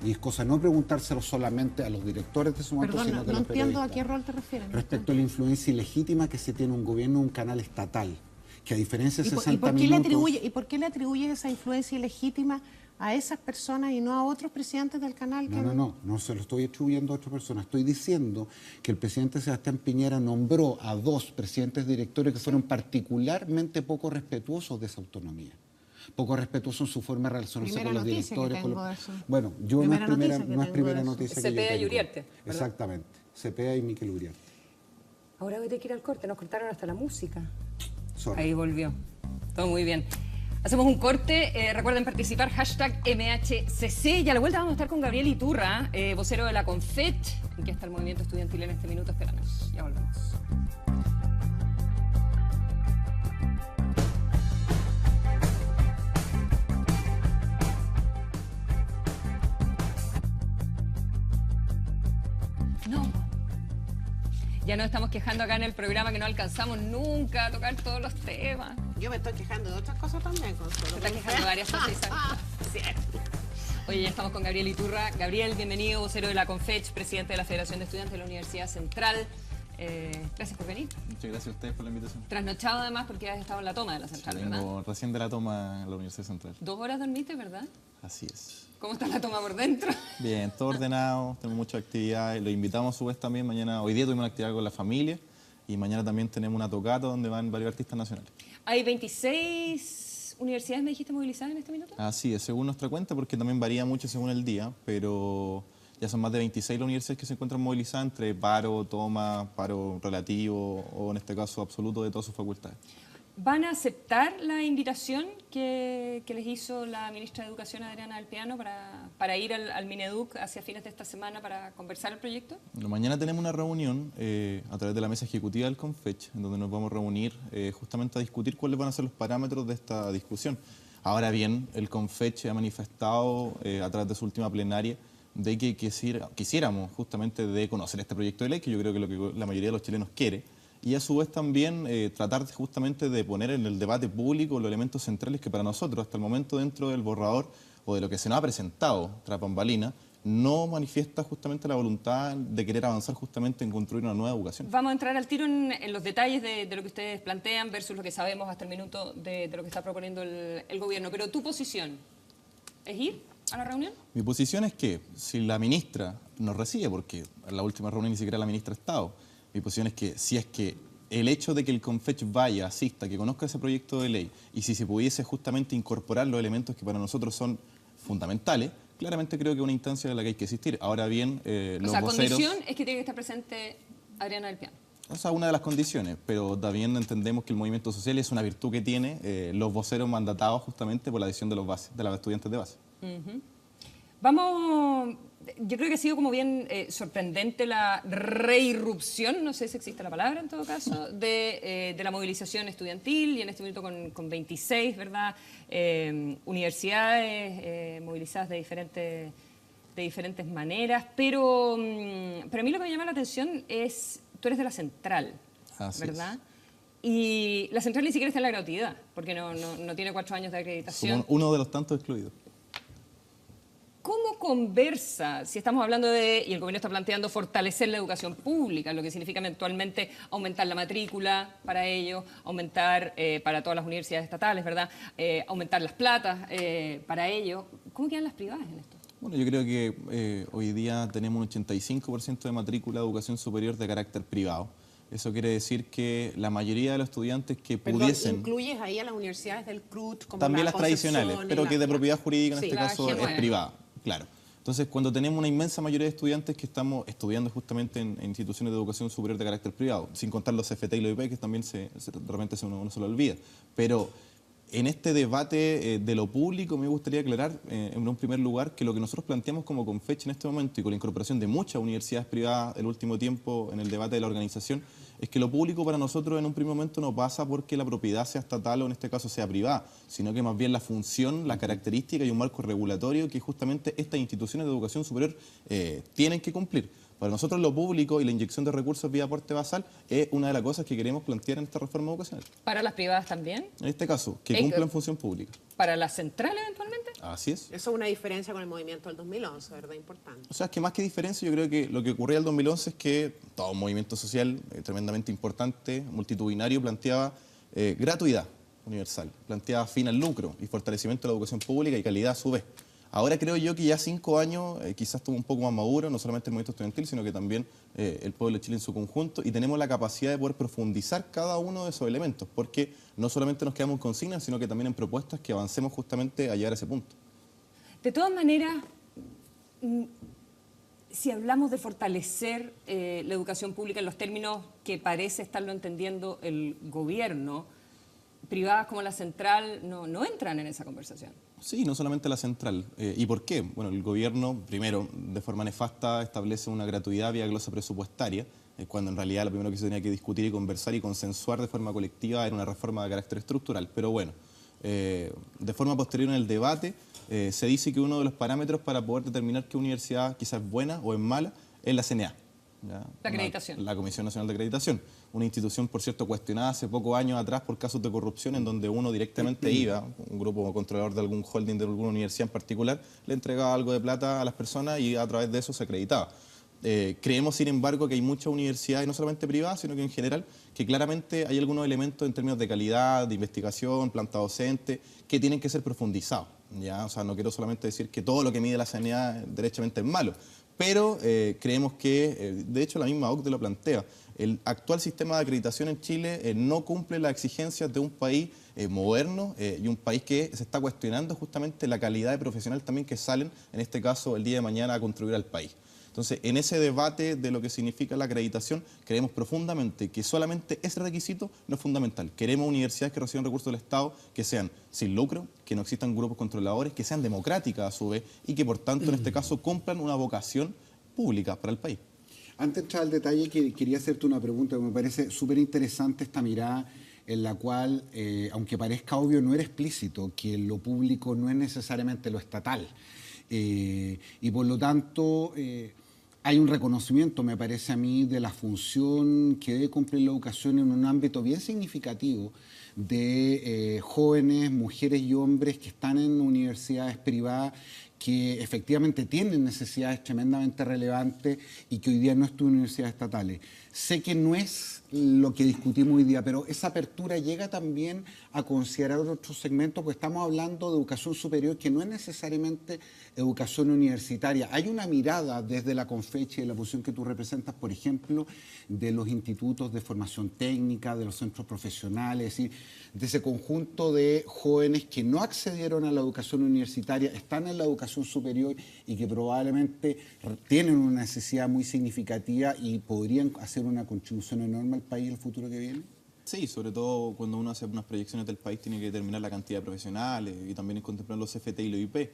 Y es cosa no preguntárselo solamente a los directores de su momento, Perdón, sino no, que a no los entiendo a periodistas. qué rol te refieres. no Respecto a entiendo. la influencia ilegítima que se tiene un gobierno en un canal estatal, que a diferencia de ¿Y 60 por qué minutos... ¿Y por qué le atribuyes esa influencia ilegítima a esas personas y no a otros presidentes del canal? No se lo estoy atribuyendo a otra persona. Estoy diciendo que el presidente Sebastián Piñera nombró a 2 presidentes directores que fueron particularmente poco respetuosos de esa autonomía. Poco respetuosos en su forma de relacionarse Primera con los noticia que directores. tengo con de los... eso. Bueno, yo Primera no es noticia que primera tengo de eso. noticia que yo Cepeda y tengo. Uriarte, ¿verdad? Exactamente. Cepeda y Miquel Uriarte. Ahora voy a tener que ir al corte, nos cortaron hasta la música. Sorry. Ahí volvió. Todo muy bien. Hacemos un corte. Recuerden participar, hashtag MHCC. Y a la vuelta vamos a estar con Gabriel Iturra, vocero de la CONFECH. ¿En qué está el movimiento estudiantil en este minuto? Espéranos. Ya volvemos. No. Ya nos estamos quejando acá en el programa que no alcanzamos nunca a tocar todos los temas. Yo me estoy quejando de otras cosas también, Consuelo. Se están quejando varias cosas. Cierto. Oye, ya estamos con Gabriel Iturra. Gabriel, bienvenido, vocero de la CONFECH, presidente de la Federación de Estudiantes de la Universidad Central. Gracias por venir. Muchas gracias a ustedes por la invitación. Trasnochado además porque has estado en la toma de la Central, ¿verdad? Vengo recién de la toma en la Universidad Central. 2 horas dormiste, ¿verdad? Así es. ¿Cómo está la toma por dentro? Bien, todo ordenado, tenemos muchas actividades. Los invitamos a su vez también mañana. Hoy día tuvimos una actividad con la familia y mañana también tenemos una tocata donde van varios artistas nacionales. Hay 26 universidades, me dijiste, movilizadas en este minuto. Así es, según nuestra cuenta, porque también varía mucho según el día, pero ya son más de 26 las universidades que se encuentran movilizadas entre paro, toma, paro relativo o en este caso absoluto de todas sus facultades. ¿Van a aceptar la invitación que les hizo la ministra de Educación, Adriana del Piano, para ir al Mineduc hacia fines de esta semana para conversar el proyecto? Bueno, mañana tenemos una reunión a través de la mesa ejecutiva del CONFECH, en donde nos vamos a reunir justamente a discutir cuáles van a ser los parámetros de esta discusión. Ahora bien, el CONFECH ha manifestado a través de su última plenaria de que quisiéramos justamente de conocer este proyecto de ley, que yo creo que es lo que la mayoría de los chilenos quiere, y a su vez también tratar justamente de poner en el debate público los elementos centrales que para nosotros hasta el momento dentro del borrador o de lo que se nos ha presentado tras bambalina no manifiesta justamente la voluntad de querer avanzar justamente en construir una nueva educación. Vamos a entrar al tiro en los detalles de lo que ustedes plantean versus lo que sabemos hasta el minuto de lo que está proponiendo el gobierno. Pero tu posición, ¿Es ir a la reunión? Mi posición es que si la ministra nos recibe, porque en la última reunión ni siquiera la ministra ha estado, mi posición es que si es que el hecho de que el CONFECH vaya, asista, que conozca ese proyecto de ley, y si se pudiese justamente incorporar los elementos que para nosotros son fundamentales, claramente creo que es una instancia en la que hay que asistir. Ahora bien, los voceros... condición es que tiene que estar presente Adriana del Piano. O sea, una de las condiciones, pero también entendemos que el movimiento social es una virtud que tiene los voceros mandatados justamente por la decisión de los estudiantes de base. Vamos, yo creo que ha sido como bien sorprendente la reirrupción, no sé si existe la palabra en todo caso, de la movilización estudiantil, y en este momento con 26, ¿verdad? Universidades movilizadas de diferentes maneras, pero a mí lo que me llama la atención es, tú eres de la Central, Así ¿verdad? Y la Central ni siquiera está en la gratuidad, porque no tiene 4 años de acreditación. Somos uno de los tantos excluidos. ¿Cómo conversa, si estamos hablando de, y el gobierno está planteando fortalecer la educación pública, lo que significa eventualmente aumentar la matrícula para ello, aumentar para todas las universidades estatales, ¿verdad? Aumentar las platas para ello? ¿Cómo quedan las privadas en esto? Bueno, yo creo que hoy día tenemos un 85% de matrícula de educación superior de carácter privado. Eso quiere decir que la mayoría de los estudiantes que pudiesen... ¿Incluyes ahí a las universidades del CRUT? Como también la las tradicionales, pero que de propiedad jurídica en Sí, este caso es privada. Claro. Entonces, cuando tenemos una inmensa mayoría de estudiantes que estamos estudiando justamente en instituciones de educación superior de carácter privado, sin contar los CFT y los IP, que también de repente uno se lo olvida. Pero en este debate de lo público me gustaría aclarar, en un primer lugar, que lo que nosotros planteamos como CONFECH en este momento y con la incorporación de muchas universidades privadas el último tiempo en el debate de la organización, es que lo público para nosotros en un primer momento no pasa porque la propiedad sea estatal o en este caso sea privada, sino que más bien la función, la característica y un marco regulatorio que justamente estas instituciones de educación superior tienen que cumplir. Para nosotros lo público y la inyección de recursos vía aporte basal es una de las cosas que queremos plantear en esta reforma educacional. ¿Para las privadas también? En este caso, que cumplan función pública. ¿Para la central eventualmente? Así es. Eso es una diferencia con el movimiento del 2011, ¿verdad? Importante. O sea, es que más que diferencia, yo creo que lo que ocurría en el 2011 es que todo un movimiento social tremendamente importante, multitudinario, planteaba gratuidad universal, planteaba fin al lucro y fortalecimiento de la educación pública y calidad a su vez. Ahora creo yo que ya 5 años quizás estuvo un poco más maduro, no solamente el movimiento estudiantil, sino que también el pueblo de Chile en su conjunto, y tenemos la capacidad de poder profundizar cada uno de esos elementos, porque no solamente nos quedamos en consignas, sino que también en propuestas que avancemos justamente a llegar a ese punto. De todas maneras, si hablamos de fortalecer la educación pública en los términos que parece estarlo entendiendo el gobierno, privadas como la Central no entran en esa conversación. Sí, no solamente la Central. ¿Y por qué? Bueno, el gobierno, primero, de forma nefasta, establece una gratuidad vía glosa presupuestaria, cuando en realidad lo primero que se tenía que discutir y conversar y consensuar de forma colectiva era una reforma de carácter estructural. Pero bueno, de forma posterior en el debate, se dice que uno de los parámetros para poder determinar qué universidad quizás es buena o es mala es la CNA. ¿Ya? La acreditación. La Comisión Nacional de Acreditación. Una institución, por cierto, cuestionada hace pocos años atrás por casos de corrupción en donde uno directamente iba, un grupo controlador de algún holding de alguna universidad en particular, le entregaba algo de plata a las personas y a través de eso se acreditaba. Creemos, sin embargo, que hay muchas universidades, no solamente privadas, sino que en general, que claramente hay algunos elementos en términos de calidad, de investigación, planta docente, que tienen que ser profundizados. ¿Ya? O sea, no quiero solamente decir que todo lo que mide la sanidad derechamente es malo, pero creemos que, de hecho la misma OCDE lo plantea, el actual sistema de acreditación en Chile no cumple las exigencias de un país moderno y un país que se está cuestionando justamente la calidad de profesional también que salen, en este caso, el día de mañana a contribuir al país. Entonces, en ese debate de lo que significa la acreditación, creemos profundamente que solamente ese requisito no es fundamental. Queremos universidades que reciban recursos del Estado que sean sin lucro, que no existan grupos controladores, que sean democráticas a su vez y que, por tanto, en este caso, cumplan una vocación pública para el país. Antes de entrar al detalle, quería hacerte una pregunta que me parece súper interesante, esta mirada en la cual, aunque parezca obvio, no era explícito que lo público no es necesariamente lo estatal. Y por lo tanto, hay un reconocimiento, me parece a mí, de la función que debe cumplir la educación en un ámbito bien significativo de jóvenes, mujeres y hombres que están en universidades privadas que efectivamente tienen necesidades tremendamente relevantes y que hoy día no estudian en universidades estatales. sé que no es lo que discutimos hoy día, pero esa apertura llega también a considerar otros segmentos, porque estamos hablando de educación superior que no es necesariamente educación universitaria. Hay una mirada desde la Confeche y la posición que tú representas, por ejemplo, de los institutos de formación técnica, de los centros profesionales, es decir, de ese conjunto de jóvenes que no accedieron a la educación universitaria, están en la educación superior y que probablemente tienen una necesidad muy significativa y podrían hacer una contribución enorme al país en el futuro que viene. Sí, sobre todo cuando uno hace unas proyecciones del país tiene que determinar la cantidad de profesionales y también contemplar los CFT y los IP.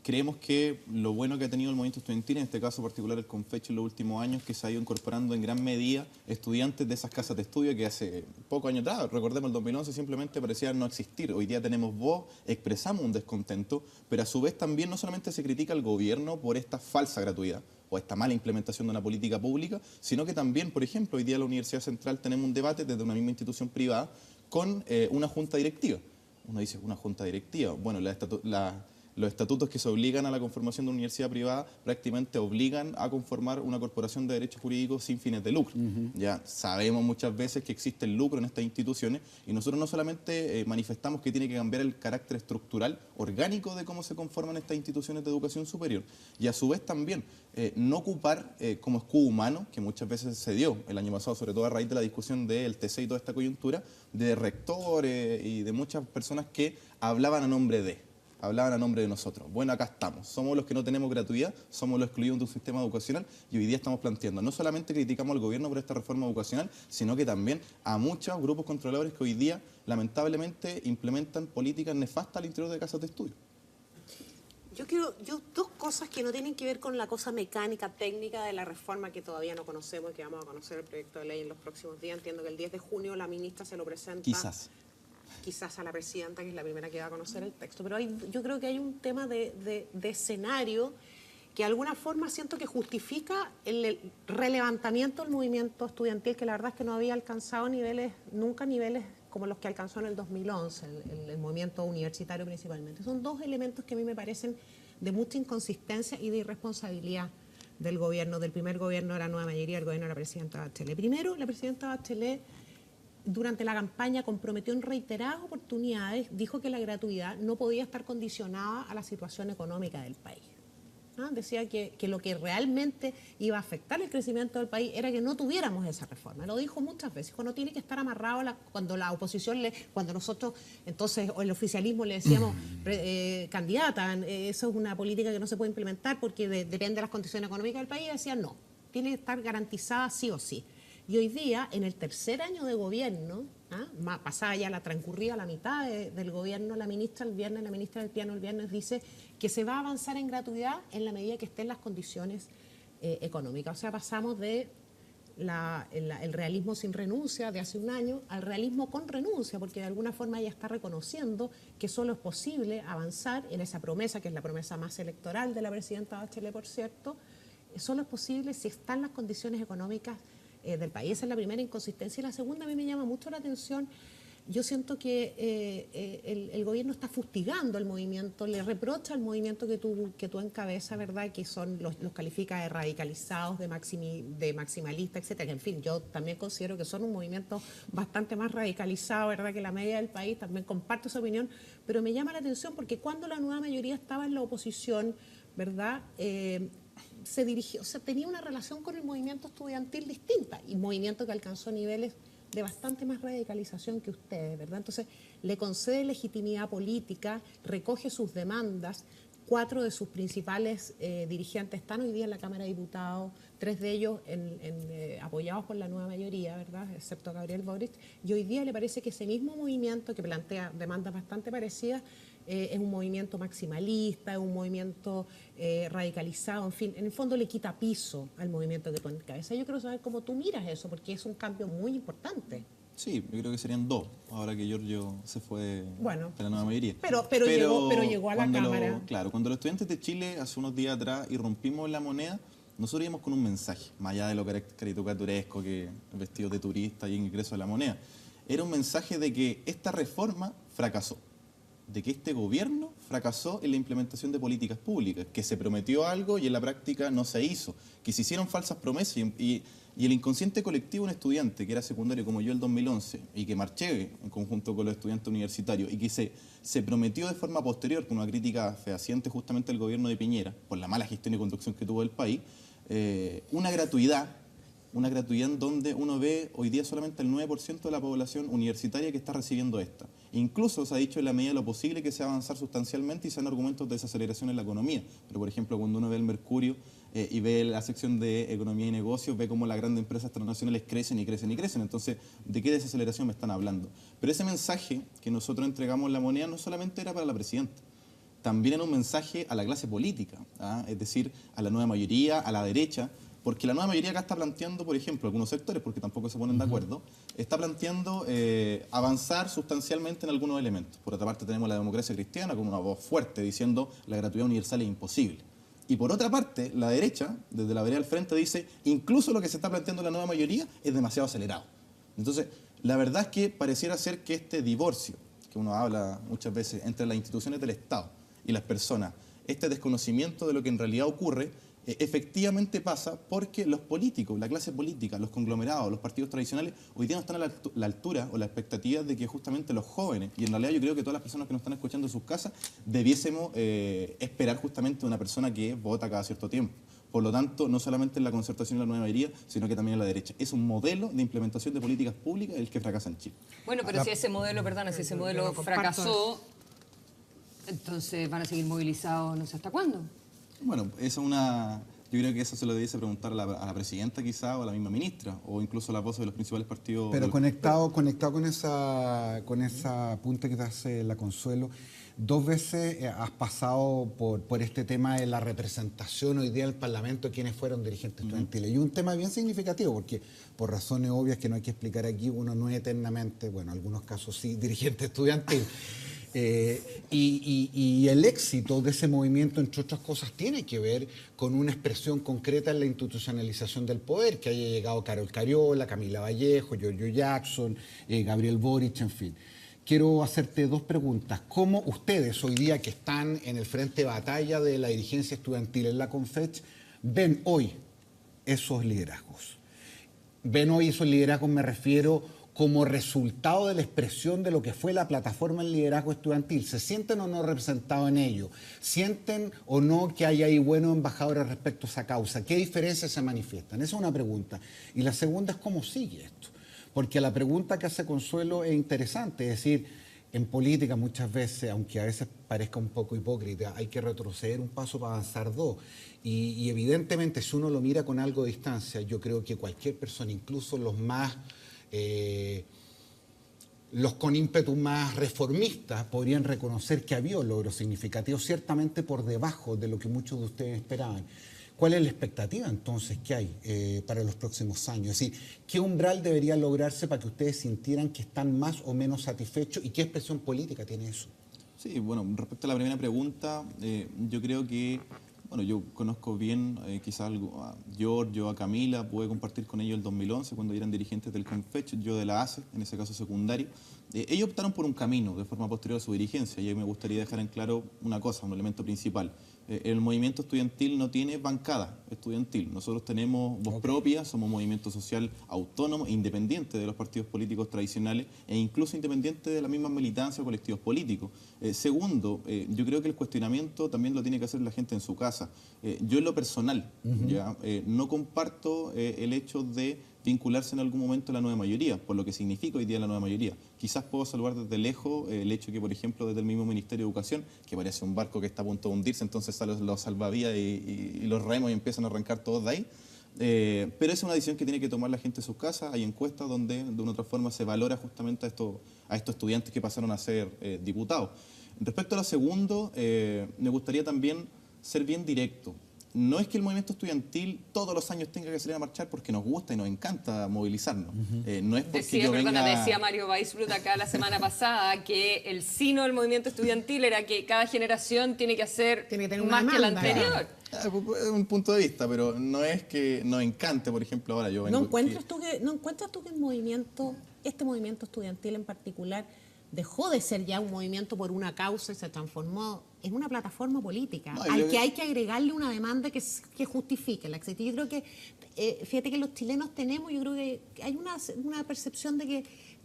Creemos que lo bueno que ha tenido el movimiento estudiantil, en este caso particular el Confeche en los últimos años, que se ha ido incorporando en gran medida estudiantes de esas casas de estudio que hace pocos años atrás, recordemos el 2011, simplemente parecían no existir. Hoy día tenemos voz, expresamos un descontento, pero a su vez también no solamente se critica al gobierno por esta falsa gratuidad o esta mala implementación de una política pública, sino que también, por ejemplo, hoy día en la Universidad Central tenemos un debate desde una misma institución privada con una junta directiva. Uno dice, ¿una junta directiva? Bueno, los estatutos que se obligan a la conformación de una universidad privada prácticamente obligan a conformar una corporación de derechos jurídicos sin fines de lucro. Ya sabemos muchas veces que existe el lucro en estas instituciones y nosotros no solamente manifestamos que tiene que cambiar el carácter estructural, orgánico de cómo se conforman estas instituciones de educación superior y a su vez también no ocupar como escudo humano, que muchas veces se dio el año pasado, sobre todo a raíz de la discusión del TC y toda esta coyuntura, de rectores y de muchas personas que hablaban a nombre de nosotros. Bueno, acá estamos. Somos los que no tenemos gratuidad, somos los excluidos de un sistema educacional y hoy día estamos planteando, no solamente criticamos al gobierno por esta reforma educacional, sino que también a muchos grupos controladores que hoy día lamentablemente implementan políticas nefastas al interior de casas de estudio. Yo dos cosas que no tienen que ver con la cosa mecánica, técnica de la reforma que todavía no conocemos, que vamos a conocer el proyecto de ley en los próximos días. Entiendo que el 10 de junio la ministra se lo presenta. Quizás a la presidenta, que es la primera que va a conocer el texto. Pero yo creo que hay un tema de escenario que de alguna forma siento que justifica el relevantamiento del movimiento estudiantil, que la verdad es que no había alcanzado nunca niveles como los que alcanzó en el 2011, el movimiento universitario principalmente. Son dos elementos que a mí me parecen de mucha inconsistencia y de irresponsabilidad del gobierno, del primer gobierno de la nueva mayoría, el gobierno de la presidenta Bachelet. Primero, la presidenta Bachelet durante la campaña comprometió en reiteradas oportunidades, dijo que la gratuidad no podía estar condicionada a la situación económica del país. Decía que lo que realmente iba a afectar el crecimiento del país era que no tuviéramos esa reforma. Lo dijo muchas veces, dijo, no tiene que estar amarrado cuando la oposición, cuando nosotros, entonces, o el oficialismo le decíamos, candidata, eso es una política que no se puede implementar porque depende de las condiciones económicas del país, y decía, no, tiene que estar garantizada sí o sí. Y hoy día, en el tercer año de gobierno, pasada ya transcurrida la mitad del gobierno, la ministra del Piano el viernes dice que se va a avanzar en gratuidad en la medida que estén las condiciones económicas. O sea, pasamos de el realismo sin renuncia de hace un año al realismo con renuncia, porque de alguna forma ella está reconociendo que solo es posible avanzar en esa promesa, que es la promesa más electoral de la presidenta Bachelet, por cierto, solo es posible si están las condiciones económicas del país. Esa es la primera inconsistencia. Y la segunda, a mí me llama mucho la atención. Yo siento que el gobierno está fustigando al movimiento, le reprocha al movimiento que tú encabezas, ¿verdad? Que son los califica de radicalizados, de maximalistas, etcétera. Que, en fin, yo también considero que son un movimiento bastante más radicalizado, ¿verdad? Que la media del país. También comparto esa opinión, pero me llama la atención porque cuando la nueva mayoría estaba en la oposición, ¿verdad? Se dirigió, o sea, tenía una relación con el movimiento estudiantil distinta y movimiento que alcanzó niveles de bastante más radicalización que ustedes, ¿verdad? Entonces, le concede legitimidad política, recoge sus demandas. 4 de sus principales dirigentes están hoy día en la Cámara de Diputados, 3 de ellos apoyados por la nueva mayoría, ¿verdad? Excepto Gabriel Boric. Y hoy día le parece que ese mismo movimiento que plantea demandas bastante parecidas es un movimiento maximalista, es un movimiento radicalizado, en fin, en el fondo le quita piso al movimiento que tú encabezas. Yo quiero saber cómo tú miras eso, porque es un cambio muy importante. Sí, yo creo que serían 2, ahora que Giorgio se fue de la nueva mayoría. Pero llegó a la Cámara. Claro, cuando los estudiantes de Chile hace unos días atrás irrumpimos en la moneda, nosotros íbamos con un mensaje, más allá de lo caricaturesco, que vestidos de turista y ingreso a la moneda. Era un mensaje de que esta reforma fracasó, de que este gobierno fracasó en la implementación de políticas públicas, que se prometió algo y en la práctica no se hizo, que se hicieron falsas promesas y Y el inconsciente colectivo de un estudiante que era secundario como yo el 2011 y que marché en conjunto con los estudiantes universitarios y que se prometió de forma posterior, con una crítica fehaciente justamente al gobierno de Piñera, por la mala gestión y conducción que tuvo el país, una gratuidad en donde uno ve hoy día solamente el 9% de la población universitaria que está recibiendo esta. Incluso se ha dicho en la medida de lo posible que se va a avanzar sustancialmente y se dan argumentos de desaceleración en la economía. Pero, por ejemplo, cuando uno ve el Mercurio y ve la sección de economía y negocios, ve cómo las grandes empresas transnacionales crecen y crecen y crecen. Entonces, ¿de qué desaceleración me están hablando? Pero ese mensaje que nosotros entregamos en La Moneda no solamente era para la presidenta, también era un mensaje a la clase política, es decir, a la nueva mayoría, a la derecha, porque la nueva mayoría acá está planteando, por ejemplo, algunos sectores, porque tampoco se ponen de acuerdo, está planteando avanzar sustancialmente en algunos elementos. Por otra parte tenemos la democracia cristiana con una voz fuerte diciendo la gratuidad universal es imposible. Y por otra parte, la derecha, desde la vereda al frente, dice incluso lo que se está planteando la nueva mayoría es demasiado acelerado. Entonces, la verdad es que pareciera ser que este divorcio, que uno habla muchas veces entre las instituciones del Estado y las personas, este desconocimiento de lo que en realidad ocurre, efectivamente pasa porque los políticos, la clase política, los conglomerados, los partidos tradicionales, hoy día no están a la altura o la expectativa de que justamente los jóvenes, y en realidad yo creo que todas las personas que nos están escuchando en sus casas, debiésemos esperar justamente una persona que vota cada cierto tiempo. Por lo tanto, no solamente en la concertación y la nueva mayoría, sino que también en la derecha. Es un modelo de implementación de políticas públicas el que fracasa en Chile. Bueno, pero si ese modelo, si ese modelo fracasó, entonces van a seguir movilizados no sé hasta cuándo. Bueno, yo creo que eso se lo debiese preguntar a la presidenta quizá o a la misma ministra o incluso a las voces de los principales partidos. Pero conectado con esa punta que te hace la Consuelo, 2 veces has pasado por este tema de la representación hoy día del Parlamento de quienes fueron dirigentes estudiantiles. Y un tema bien significativo porque por razones obvias que no hay que explicar aquí, uno no es eternamente, bueno, en algunos casos sí, dirigente estudiantil. Y el éxito de ese movimiento, entre otras cosas, tiene que ver con una expresión concreta en la institucionalización del poder, que haya llegado Carol Cariola, Camila Vallejo, Giorgio Jackson, Gabriel Boric, en fin. Quiero hacerte 2 preguntas. ¿Cómo ustedes, hoy día que están en el frente de batalla de la dirigencia estudiantil en la Confech, ven hoy esos liderazgos? ¿Ven hoy esos liderazgos, me refiero, como resultado de la expresión de lo que fue la plataforma del liderazgo estudiantil? ¿Se sienten o no representados en ello? ¿Sienten o no que hay ahí buenos embajadores respecto a esa causa? ¿Qué diferencias se manifiestan? Esa es una pregunta. Y la segunda es cómo sigue esto. Porque la pregunta que hace Consuelo es interesante, es decir, en política muchas veces, aunque a veces parezca un poco hipócrita, hay que retroceder un paso para avanzar 2. Y evidentemente si uno lo mira con algo de distancia, yo creo que cualquier persona, incluso los con ímpetu más reformistas, podrían reconocer que había logros significativos, ciertamente por debajo de lo que muchos de ustedes esperaban. ¿Cuál es la expectativa entonces que hay para los próximos años? Es decir, ¿qué umbral debería lograrse para que ustedes sintieran que están más o menos satisfechos y qué expresión política tiene eso? Sí, bueno, respecto a la primera pregunta, yo creo que, bueno, yo conozco bien quizás a Giorgio, a Camila, pude compartir con ellos el 2011 cuando eran dirigentes del Confech, yo de la ACE, en ese caso secundario. Ellos optaron por un camino de forma posterior a su dirigencia y ahí me gustaría dejar en claro una cosa, un elemento principal. El movimiento estudiantil no tiene bancada estudiantil. Nosotros tenemos voz propia, somos un movimiento social autónomo, independiente de los partidos políticos tradicionales e incluso independiente de la misma militancia o colectivos políticos. Segundo, yo creo que el cuestionamiento también lo tiene que hacer la gente en su casa. Yo en lo personal no comparto el hecho de vincularse en algún momento a la nueva mayoría, por lo que significa hoy día la nueva mayoría. Quizás puedo saludar desde lejos el hecho que, por ejemplo, desde el mismo Ministerio de Educación, que parece un barco que está a punto de hundirse, entonces salen los salvavidas y los remos y empiezan a arrancar todos de ahí. Pero es una decisión que tiene que tomar la gente en sus casas. Hay encuestas donde de una u otra forma se valora justamente a estos estudiantes que pasaron a ser diputados. Respecto a lo segundo, me gustaría también ser bien directo. No es que el movimiento estudiantil todos los años tenga que salir a marchar porque nos gusta y nos encanta movilizarnos. No es porque decía Mario Weisbrot acá la semana pasada que el sino del movimiento estudiantil era que cada generación tiene que hacer más que la anterior. Es un punto de vista, pero no es que nos encante, por ejemplo, ahora yo vengo... ¿No encuentras tú que este movimiento estudiantil en particular dejó de ser ya un movimiento por una causa y se transformó en una plataforma política No, al que hay que agregarle una demanda que justifique la existencia. Yo creo que, fíjate que los chilenos tenemos, yo creo que hay una percepción de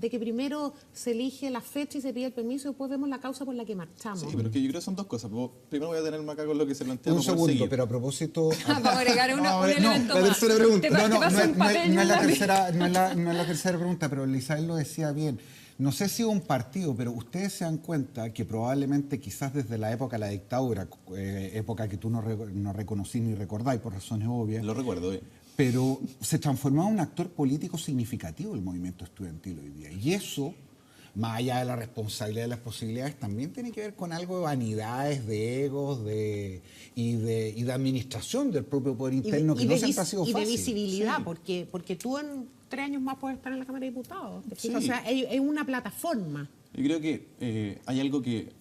que primero se elige la fecha y se pide el permiso y después vemos la causa por la que marchamos. Sí, pero es que yo creo que son dos cosas. Primero voy a tenerme acá con lo que se plantea. Un segundo, pero a propósito... Vamos a agregar un elemento la más. tercera pregunta. No es la tercera pregunta, pero Lizael lo decía bien. No sé si un partido, pero ustedes se dan cuenta que probablemente quizás desde la época de la dictadura, época que tú no reconocí ni recordáis por razones obvias. Lo recuerdo bien. Pero se transformaba en un actor político significativo el movimiento estudiantil hoy día. Y eso, más allá de la responsabilidad de las posibilidades, también tiene que ver con algo de vanidades, de egos y de administración del propio poder interno, que no siempre ha sido fácil. Y de visibilidad, Sí. porque tú en 3 años más puedes estar en la Cámara de Diputados. Sí. O sea, es una plataforma. Yo creo que hay algo que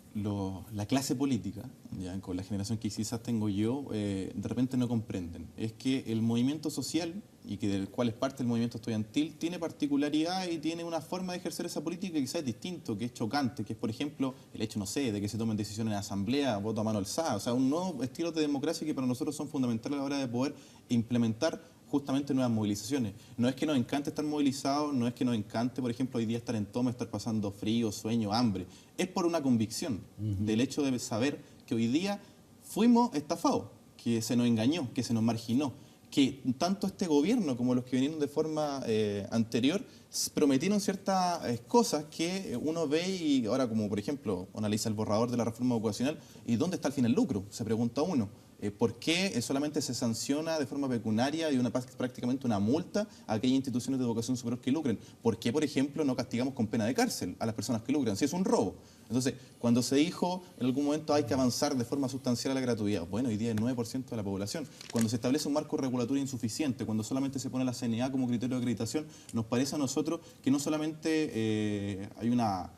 la clase política, ya con la generación que quizás tengo yo, de repente no comprenden. Es que el movimiento social, y que del cual es parte del movimiento estudiantil, tiene particularidad y tiene una forma de ejercer esa política que quizás es distinto, que es chocante, que es, por ejemplo, el hecho, no sé, de que se tomen decisiones en asamblea, voto a mano alzada. O sea, un nuevo estilo de democracia que para nosotros son fundamentales a la hora de poder implementar justamente nuevas movilizaciones. No es que nos encante estar movilizados, no es que nos encante, por ejemplo, hoy día estar en toma, estar pasando frío, sueño, hambre. Es por una convicción del hecho de saber que hoy día fuimos estafados, que se nos engañó, que se nos marginó, que tanto este gobierno como los que vinieron de forma anterior prometieron ciertas cosas que uno ve y ahora, como por ejemplo, analiza el borrador de la reforma educacional y ¿dónde está al fin el lucro? Se pregunta uno. ¿Por qué solamente se sanciona de forma pecuniaria y prácticamente una multa a aquellas instituciones de educación superior que lucren? ¿Por qué, por ejemplo, no castigamos con pena de cárcel a las personas que lucran? Si es un robo. Entonces, cuando se dijo en algún momento hay que avanzar de forma sustancial a la gratuidad, bueno, hoy día es el 9% de la población. Cuando se establece un marco regulatorio insuficiente, cuando solamente se pone la CNA como criterio de acreditación, nos parece a nosotros que no solamente hay una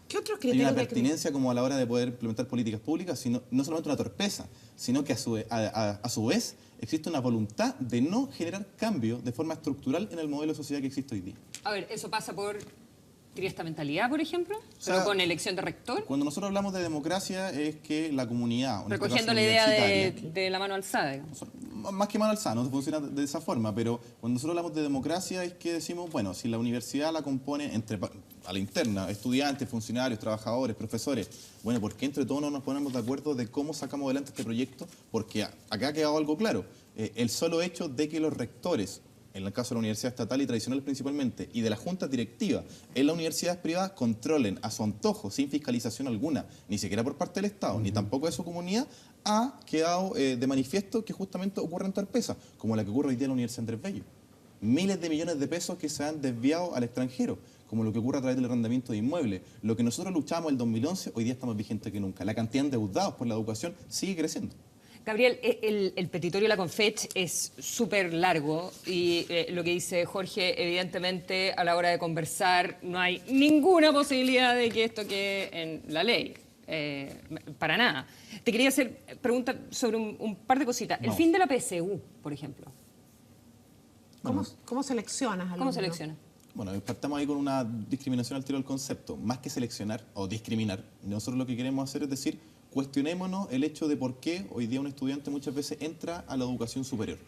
pertinencia como a la hora de poder implementar políticas públicas, sino no solamente una torpeza, sino que a su vez existe una voluntad de no generar cambios de forma estructural en el modelo de sociedad que existe hoy día. A ver, ¿eso pasa por esta mentalidad, por ejemplo? O sea, ¿Pero con elección de rector? Cuando nosotros hablamos de democracia es que la comunidad... Recogiendo la idea de la mano alzada, digamos. Más que mano alzada, no funciona de esa forma, pero cuando nosotros hablamos de democracia es que decimos, bueno, si la universidad la compone a la interna, estudiantes, funcionarios, trabajadores, profesores, bueno, ¿por qué entre todos no nos ponemos de acuerdo de cómo sacamos adelante este proyecto? Porque acá ha quedado algo claro, el solo hecho de que los rectores, en el caso de la universidad estatal y tradicional principalmente, y de las juntas directivas en las universidades privadas, controlen a su antojo, sin fiscalización alguna, ni siquiera por parte del Estado, ni tampoco de su comunidad, ha quedado de manifiesto que justamente ocurren torpezas, como la que ocurre hoy día en la Universidad Andrés Bello. Miles de millones de pesos que se han desviado al extranjero, como lo que ocurre a través del arrendamiento de inmuebles. Lo que nosotros luchamos en el 2011, hoy día está más vigente que nunca. La cantidad de endeudados por la educación sigue creciendo. Gabriel, el petitorio de la Confech es súper largo y lo que dice Jorge, evidentemente, a la hora de conversar no hay ninguna posibilidad de que esto quede en la ley. Para nada. Te quería hacer preguntas sobre un par de cositas. El fin de la PSU, por ejemplo. ¿Cómo seleccionas? ¿Cómo seleccionas? Bueno, partamos ahí con una discriminación al tiro del concepto. Más que seleccionar o discriminar, nosotros lo que queremos hacer es decir, cuestionémonos el hecho de por qué hoy día un estudiante muchas veces entra a la educación superior.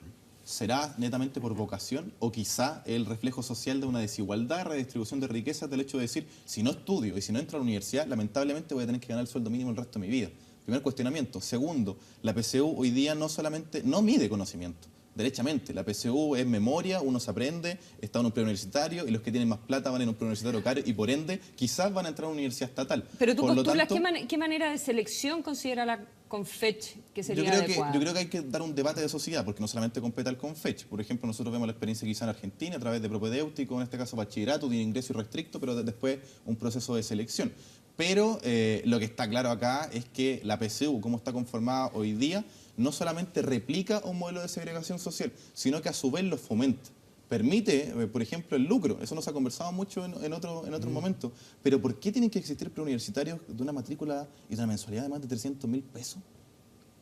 ¿Será netamente por vocación o quizá el reflejo social de una desigualdad, redistribución de riquezas del hecho de decir, si no estudio y si no entro a la universidad, lamentablemente voy a tener que ganar el sueldo mínimo el resto de mi vida? Primer cuestionamiento. Segundo, la PSU hoy día no mide conocimiento. Derechamente, la PSU es memoria, uno se aprende, está en un preuniversitario y los que tienen más plata van en un preuniversitario caro y por ende quizás van a entrar a una universidad estatal. Pero tú postulas, ¿qué manera de selección considera la Confech que sería adecuada? Yo creo que hay que dar un debate de sociedad, porque no solamente compete al Confech. Por ejemplo, nosotros vemos la experiencia quizá en Argentina a través de propedéutico, en este caso bachillerato, tiene ingreso irrestricto, pero después un proceso de selección. Pero lo que está claro acá es que la PSU, como está conformada hoy día, no solamente replica un modelo de segregación social, sino que a su vez lo fomenta. Permite, por ejemplo, el lucro. Eso nos ha conversado mucho en otros momentos. Pero ¿por qué tienen que existir preuniversitarios de una matrícula y de una mensualidad de más de 300.000 pesos?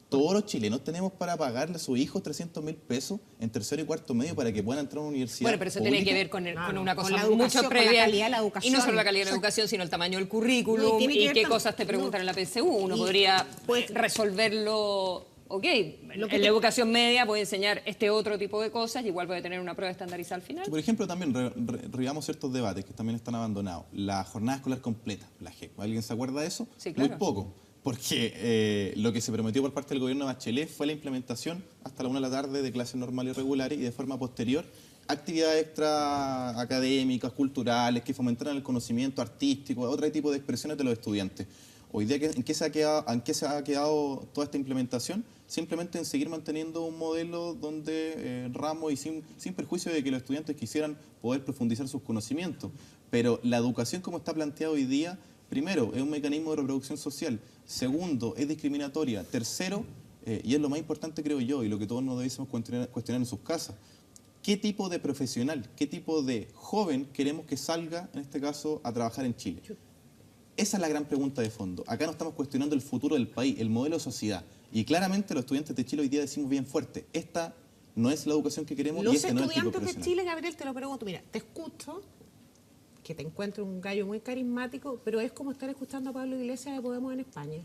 Todos los chilenos tenemos para pagarle a sus hijos 300.000 pesos en tercero y cuarto medio para que puedan entrar a una universidad. Bueno, pero eso tiene que ver con una cosa con la educación, mucho previa. con la calidad de la educación. Y no solo la calidad de la educación, sino el tamaño del currículum y qué cosas te preguntan en la PSU. Uno podría resolverlo. Ok, en la educación media puede enseñar este otro tipo de cosas y igual puede tener una prueba estandarizada al final. Por ejemplo, también revivamos ciertos debates que también están abandonados. La jornada escolar completa, la JEC. ¿Alguien se acuerda de eso? Sí, claro. Muy poco. Porque lo que se prometió por parte del gobierno de Bachelet fue la implementación hasta la 1 de la tarde de clases normales y regulares y de forma posterior actividades extra académicas, culturales, que fomentaran el conocimiento artístico, otro tipo de expresiones de los estudiantes. Hoy día, ¿en qué se ha quedado toda esta implementación? Simplemente en seguir manteniendo un modelo donde ramos y sin perjuicio de que los estudiantes quisieran poder profundizar sus conocimientos. Pero la educación como está planteada hoy día, primero, es un mecanismo de reproducción social. Segundo, es discriminatoria. Tercero, y es lo más importante creo yo, y lo que todos nos debemos cuestionar en sus casas, ¿qué tipo de profesional, qué tipo de joven queremos que salga, en este caso, a trabajar en Chile? Esa es la gran pregunta de fondo. Acá no estamos cuestionando el futuro del país, el modelo de sociedad. Y claramente los estudiantes de Chile hoy día decimos bien fuerte, esta no es la educación que queremos y este no es el tipo Los estudiantes de profesional. Chile, Gabriel, te lo pregunto, mira, te escucho, que te encuentro un gallo muy carismático, pero es como estar escuchando a Pablo Iglesias de Podemos en España.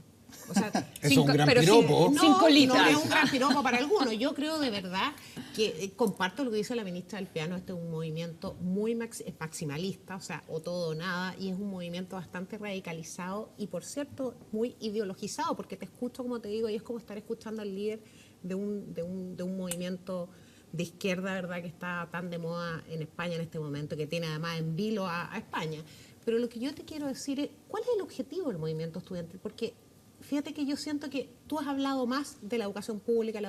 O sea, es un gran piropo. No es un gran piropo para algunos. Yo creo de verdad que comparto lo que dice la ministra del Piano. Este es un movimiento muy maximalista, o sea, o todo o nada, y es un movimiento bastante radicalizado y, por cierto, muy ideologizado, porque te escucho, como te digo, y es como estar escuchando al líder de un movimiento de izquierda, ¿verdad?, que está tan de moda en España en este momento, que tiene además en vilo a España. Pero lo que yo te quiero decir es, ¿cuál es el objetivo del movimiento estudiantil? Porque fíjate que yo siento que tú has hablado más de la educación pública,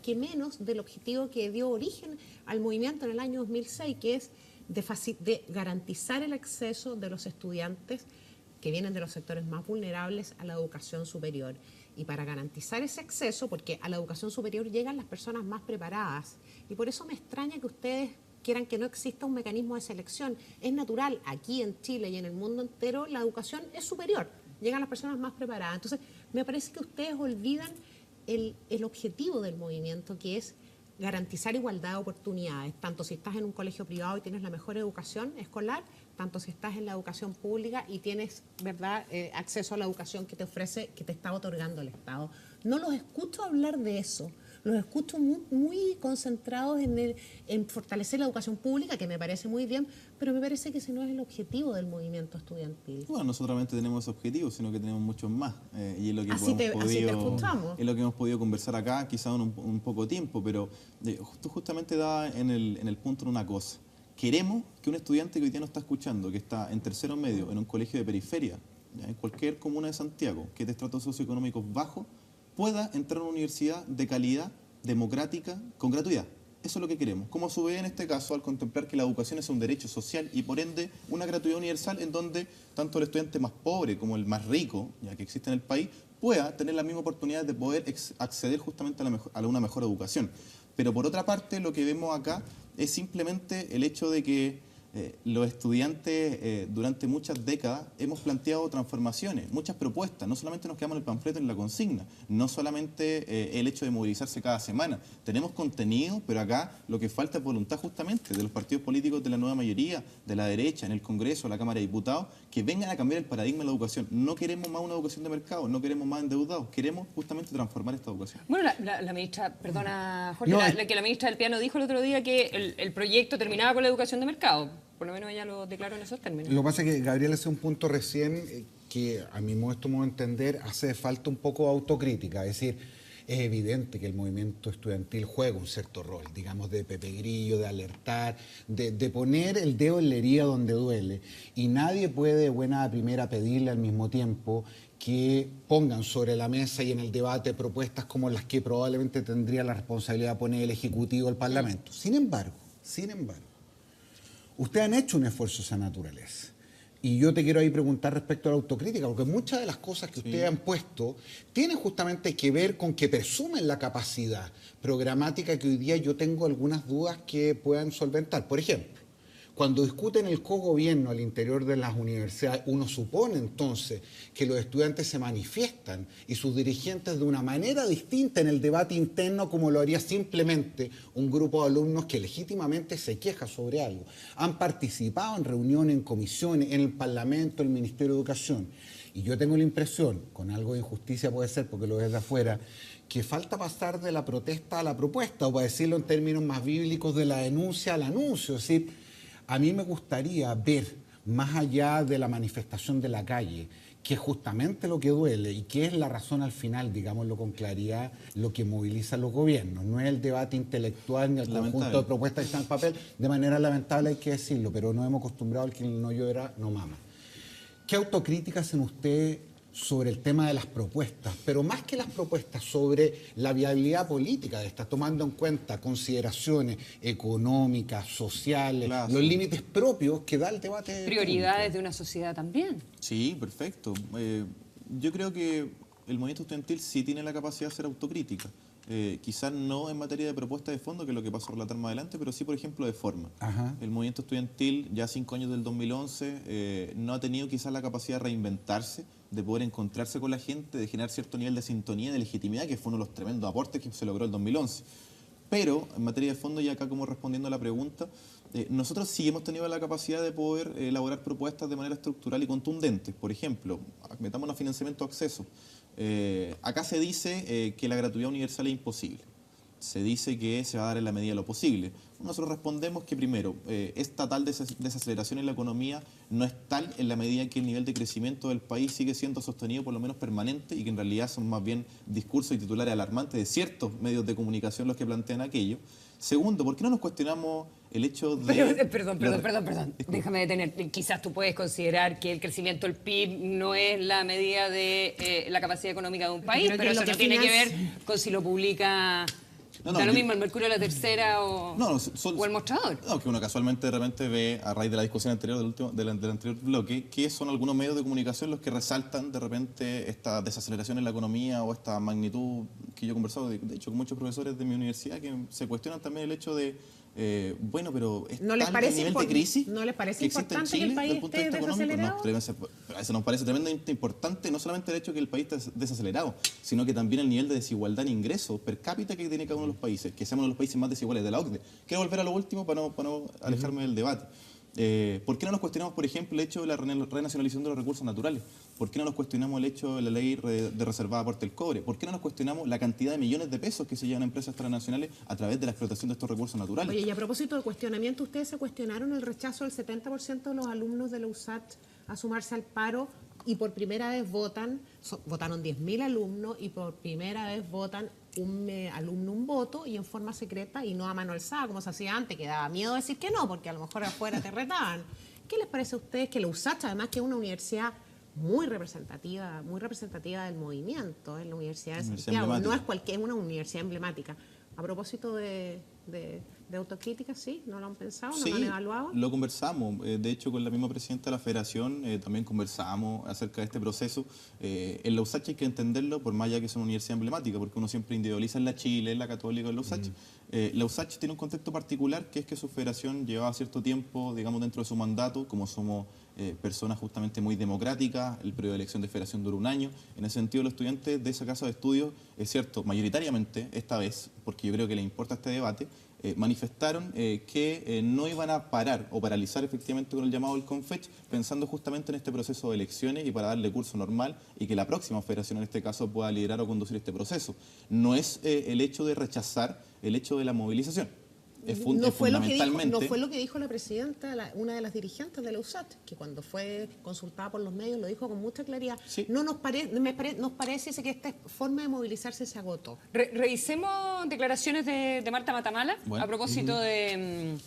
que menos del objetivo que dio origen al movimiento en el año 2006, que es de garantizar el acceso de los estudiantes que vienen de los sectores más vulnerables a la educación superior. Y para garantizar ese acceso, porque a la educación superior llegan las personas más preparadas, y por eso me extraña que ustedes quieran que no exista un mecanismo de selección. Es natural, aquí en Chile y en el mundo entero, la educación es superior, llegan las personas más preparadas. Entonces, me parece que ustedes olvidan el objetivo del movimiento, que es garantizar igualdad de oportunidades, tanto si estás en un colegio privado y tienes la mejor educación escolar, tanto si estás en la educación pública y tienes, ¿verdad?, acceso a la educación que te ofrece, que te está otorgando el Estado. No los escucho hablar de eso. Los escucho muy concentrados en fortalecer la educación pública, que me parece muy bien, pero me parece que ese no es el objetivo del movimiento estudiantil. Bueno, no solamente tenemos ese objetivo, sino que tenemos muchos más. Y es lo que así te escuchamos. Es lo que hemos podido conversar acá, quizá en un poco tiempo, pero tú justamente das en el punto en una cosa. Queremos que un estudiante que hoy día nos está escuchando, que está en tercero medio, en un colegio de periferia, ¿ya?, en cualquier comuna de Santiago, que es de estratos socioeconómicos bajos, pueda entrar a una universidad de calidad, democrática, con gratuidad. Eso es lo que queremos. Como a su vez, en este caso, al contemplar que la educación es un derecho social y, por ende, una gratuidad universal en donde tanto el estudiante más pobre como el más rico, ya que existe en el país, pueda tener las mismas oportunidades de poder acceder justamente a una mejor educación. Pero, por otra parte, lo que vemos acá es simplemente el hecho de que los estudiantes durante muchas décadas hemos planteado transformaciones, muchas propuestas. No solamente nos quedamos en el panfleto, en la consigna, no solamente el hecho de movilizarse cada semana. Tenemos contenido, pero acá lo que falta es voluntad justamente de los partidos políticos de la nueva mayoría, de la derecha, en el Congreso, en la Cámara de Diputados, que vengan a cambiar el paradigma de la educación. No queremos más una educación de mercado, no queremos más endeudados, queremos justamente transformar esta educación. Bueno, la ministra, perdona Jorge, que la ministra del Piano dijo el otro día que el proyecto terminaba con la educación de mercado. Por lo menos ella lo declaró en esos términos. Lo que pasa es que Gabriel hace un punto recién que a mi modesto modo de entender hace falta un poco de autocrítica. Es decir, es evidente que el movimiento estudiantil juega un cierto rol, digamos, de Pepe Grillo, de alertar, de poner el dedo en la herida donde duele. Y nadie puede de buena primera pedirle al mismo tiempo que pongan sobre la mesa y en el debate propuestas como las que probablemente tendría la responsabilidad de poner el Ejecutivo o el Parlamento. Sin embargo, ustedes han hecho un esfuerzo de esa naturaleza. Y yo te quiero ahí preguntar respecto a la autocrítica, porque muchas de las cosas que ustedes han puesto tienen justamente que ver con que presumen la capacidad programática que hoy día yo tengo algunas dudas que puedan solventar. Por ejemplo, Cuando discuten el cogobierno al interior de las universidades, uno supone entonces que los estudiantes se manifiestan y sus dirigentes de una manera distinta en el debate interno como lo haría simplemente un grupo de alumnos que legítimamente se queja sobre algo. Han participado en reuniones, en comisiones, en el Parlamento, el Ministerio de Educación. Y yo tengo la impresión, con algo de injusticia puede ser porque lo ves de afuera, que falta pasar de la protesta a la propuesta, o para decirlo en términos más bíblicos, de la denuncia al anuncio. Es decir, a mí me gustaría ver, más allá de la manifestación de la calle, que es justamente lo que duele y que es la razón al final, digámoslo con claridad, lo que moviliza a los gobiernos. No es el debate intelectual ni el conjunto de propuestas que están en papel. De manera lamentable hay que decirlo, pero nos hemos acostumbrado al que no llora, no mama. ¿Qué autocrítica hacen ustedes sobre el tema de las propuestas? Pero más que las propuestas, sobre la viabilidad política de estas, tomando en cuenta consideraciones económicas, sociales, los límites propios que da el debate. Prioridades público de una sociedad también. Sí, perfecto. Yo creo que el movimiento estudiantil sí tiene la capacidad de ser autocrítica. Quizás no en materia de propuesta de fondo, que es lo que paso a relatar más adelante, pero sí, por ejemplo, de forma. Ajá. El movimiento estudiantil, ya 5 años del 2011, no ha tenido quizás la capacidad de reinventarse, de poder encontrarse con la gente, de generar cierto nivel de sintonía, de legitimidad, que fue uno de los tremendos aportes que se logró el 2011. Pero, en materia de fondo, y acá como respondiendo a la pregunta, nosotros sí hemos tenido la capacidad de poder elaborar propuestas de manera estructural y contundente. Por ejemplo, metámonos a financiamiento de acceso. Acá se dice que la gratuidad universal es imposible. Se dice que se va a dar en la medida de lo posible. Nosotros respondemos que primero, esta tal desaceleración en la economía no es tal en la medida en que el nivel de crecimiento del país sigue siendo sostenido por lo menos permanente y que en realidad son más bien discursos y titulares alarmantes de ciertos medios de comunicación los que plantean aquello. Segundo, ¿por qué no nos cuestionamos el hecho de... Perdón. Déjame detener. Quizás tú puedes considerar que el crecimiento del PIB no es la medida de la capacidad económica de un país, pero eso no tiene que ver con si lo publica... Da lo mismo el Mercurio de la Tercera o el Mostrador. No, que uno casualmente de repente ve, a raíz de la discusión anterior del anterior bloque, que son algunos medios de comunicación los que resaltan de repente esta desaceleración en la economía o esta magnitud que yo he conversado, de hecho, con muchos profesores de mi universidad que se cuestionan también el hecho de bueno, pero es ¿no les parece nivel de crisis ¿no les parece que existe en importante Chile que el país desde el punto de esté vista económico? desacelerado? No, eso nos parece tremendamente importante, no solamente el hecho de que el país esté desacelerado, sino que también el nivel de desigualdad en ingresos per cápita que tiene cada uno de los países, que seamos uno de los países más desiguales de la OCDE. Quiero volver a lo último para no alejarme del debate. ¿Por qué no nos cuestionamos, por ejemplo, el hecho de la renacionalización de los recursos naturales? ¿Por qué no nos cuestionamos el hecho de la ley de reservada aporte del cobre? ¿Por qué no nos cuestionamos la cantidad de millones de pesos que se llevan a empresas transnacionales a través de la explotación de estos recursos naturales? Oye, y a propósito de cuestionamiento, ¿ustedes se cuestionaron el rechazo del 70% de los alumnos de la USAT a sumarse al paro? Y por primera vez votaron 10.000 alumnos y por primera vez votan un alumno un voto y en forma secreta y no a mano alzada, como se hacía antes, que daba miedo decir que no, porque a lo mejor afuera te retaban. ¿Qué les parece a ustedes que la USACH, además que es una universidad muy representativa del movimiento, es la Universidad de Santiago, no es cualquier, es una universidad emblemática? A propósito de autocrítica, ¿sí? ¿No lo han pensado? ¿No lo han evaluado? Lo conversamos. De hecho, con la misma presidenta de la Federación también conversamos acerca de este proceso. En la USACH hay que entenderlo, por más allá que es una universidad emblemática, porque uno siempre individualiza en la Chile, en la Católica, en la USACH. La USACH tiene un contexto particular, que es que su federación llevaba cierto tiempo, digamos, dentro de su mandato, como somos personas justamente muy democráticas, el periodo de elección de federación dura un año. En ese sentido, los estudiantes de esa casa de estudios, es cierto, mayoritariamente, esta vez, porque yo creo que le importa este debate, manifestaron que no iban a parar o paralizar efectivamente con el llamado del CONFECH, pensando justamente en este proceso de elecciones y para darle curso normal y que la próxima federación en este caso pueda liderar o conducir este proceso. No es el hecho de rechazar el hecho de la movilización. No fue lo que dijo la presidenta, una de las dirigentes de la USAT, que cuando fue consultada por los medios lo dijo con mucha claridad. Sí. Nos parece que esta forma de movilizarse se agotó. Revisemos declaraciones de Marta Matamala a propósito de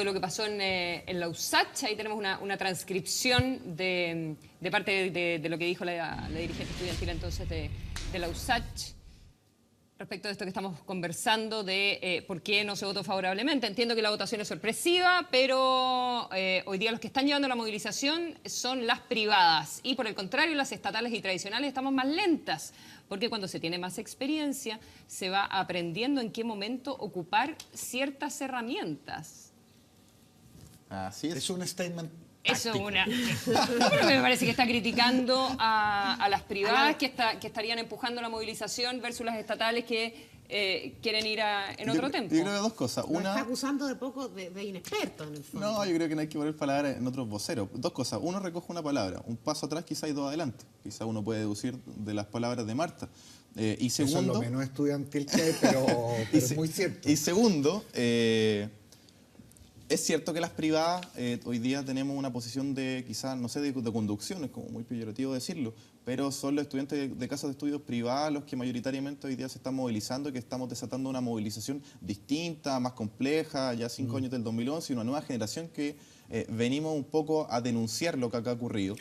lo que pasó en la USACH. Ahí tenemos una transcripción de parte de lo que dijo la dirigente estudiantil entonces de la USACH. Respecto de esto que estamos conversando, de por qué no se votó favorablemente. Entiendo que la votación es sorpresiva, pero hoy día los que están llevando la movilización son las privadas. Y por el contrario, las estatales y tradicionales estamos más lentas, porque cuando se tiene más experiencia, se va aprendiendo en qué momento ocupar ciertas herramientas. Así es. Es un statement Eso táctico. Pero me parece que está criticando a las privadas que estarían empujando la movilización versus las estatales que quieren ir en otro tempo. Yo creo que dos cosas. Lo Una, está acusando de poco de inexperto en el fondo. no, yo creo que no hay que poner palabras en otros voceros. Dos cosas. Uno recoge una palabra, un paso atrás quizá y dos adelante. Quizá uno puede deducir de las palabras de Marta. Y segundo, Eso es lo menos estudiantil que hay, pero es muy cierto. Y segundo, es cierto que las privadas hoy día tenemos una posición de quizás, no sé, de conducción, es como muy peyorativo decirlo, pero son los estudiantes de casas de estudios privadas los que mayoritariamente hoy día se están movilizando y que estamos desatando una movilización distinta, más compleja, ya 5 años del 2011 y una nueva generación que venimos un poco a denunciar lo que acá ha ocurrido.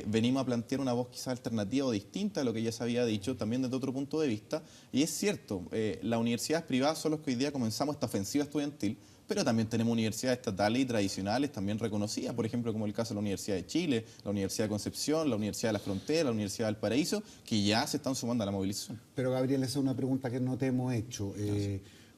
Venimos a plantear una voz quizás alternativa o distinta a lo que ya se había dicho, también desde otro punto de vista. Y es cierto, las universidades privadas son las que hoy día comenzamos esta ofensiva estudiantil, pero también tenemos universidades estatales y tradicionales también reconocidas, por ejemplo, como el caso de la Universidad de Chile, la Universidad de Concepción, la Universidad de la Frontera, la Universidad del Paraíso, que ya se están sumando a la movilización. Pero Gabriel, esa es una pregunta que no te hemos hecho.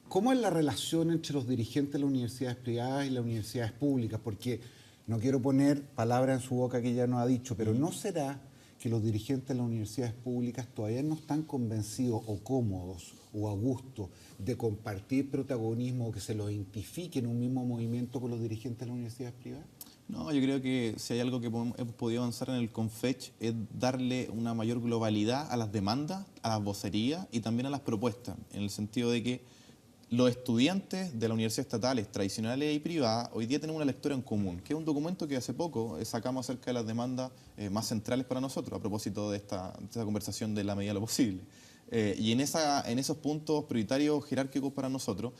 ¿Cómo es la relación entre los dirigentes de las universidades privadas y las universidades públicas? Porque no quiero poner palabras en su boca que ella no ha dicho, pero ¿no será que los dirigentes de las universidades públicas todavía no están convencidos o cómodos o a gusto de compartir protagonismo o que se los identifique en un mismo movimiento con los dirigentes de las universidades privadas? No, yo creo que si hay algo que hemos podido avanzar en el CONFECH es darle una mayor globalidad a las demandas, a las vocerías y también a las propuestas, en el sentido de que los estudiantes de las universidades estatales, tradicionales y privadas, hoy día tenemos una lectura en común, que es un documento que hace poco sacamos acerca de las demandas más centrales para nosotros, a propósito de esta conversación de la medida de lo posible. Y en esos puntos prioritarios jerárquicos para nosotros,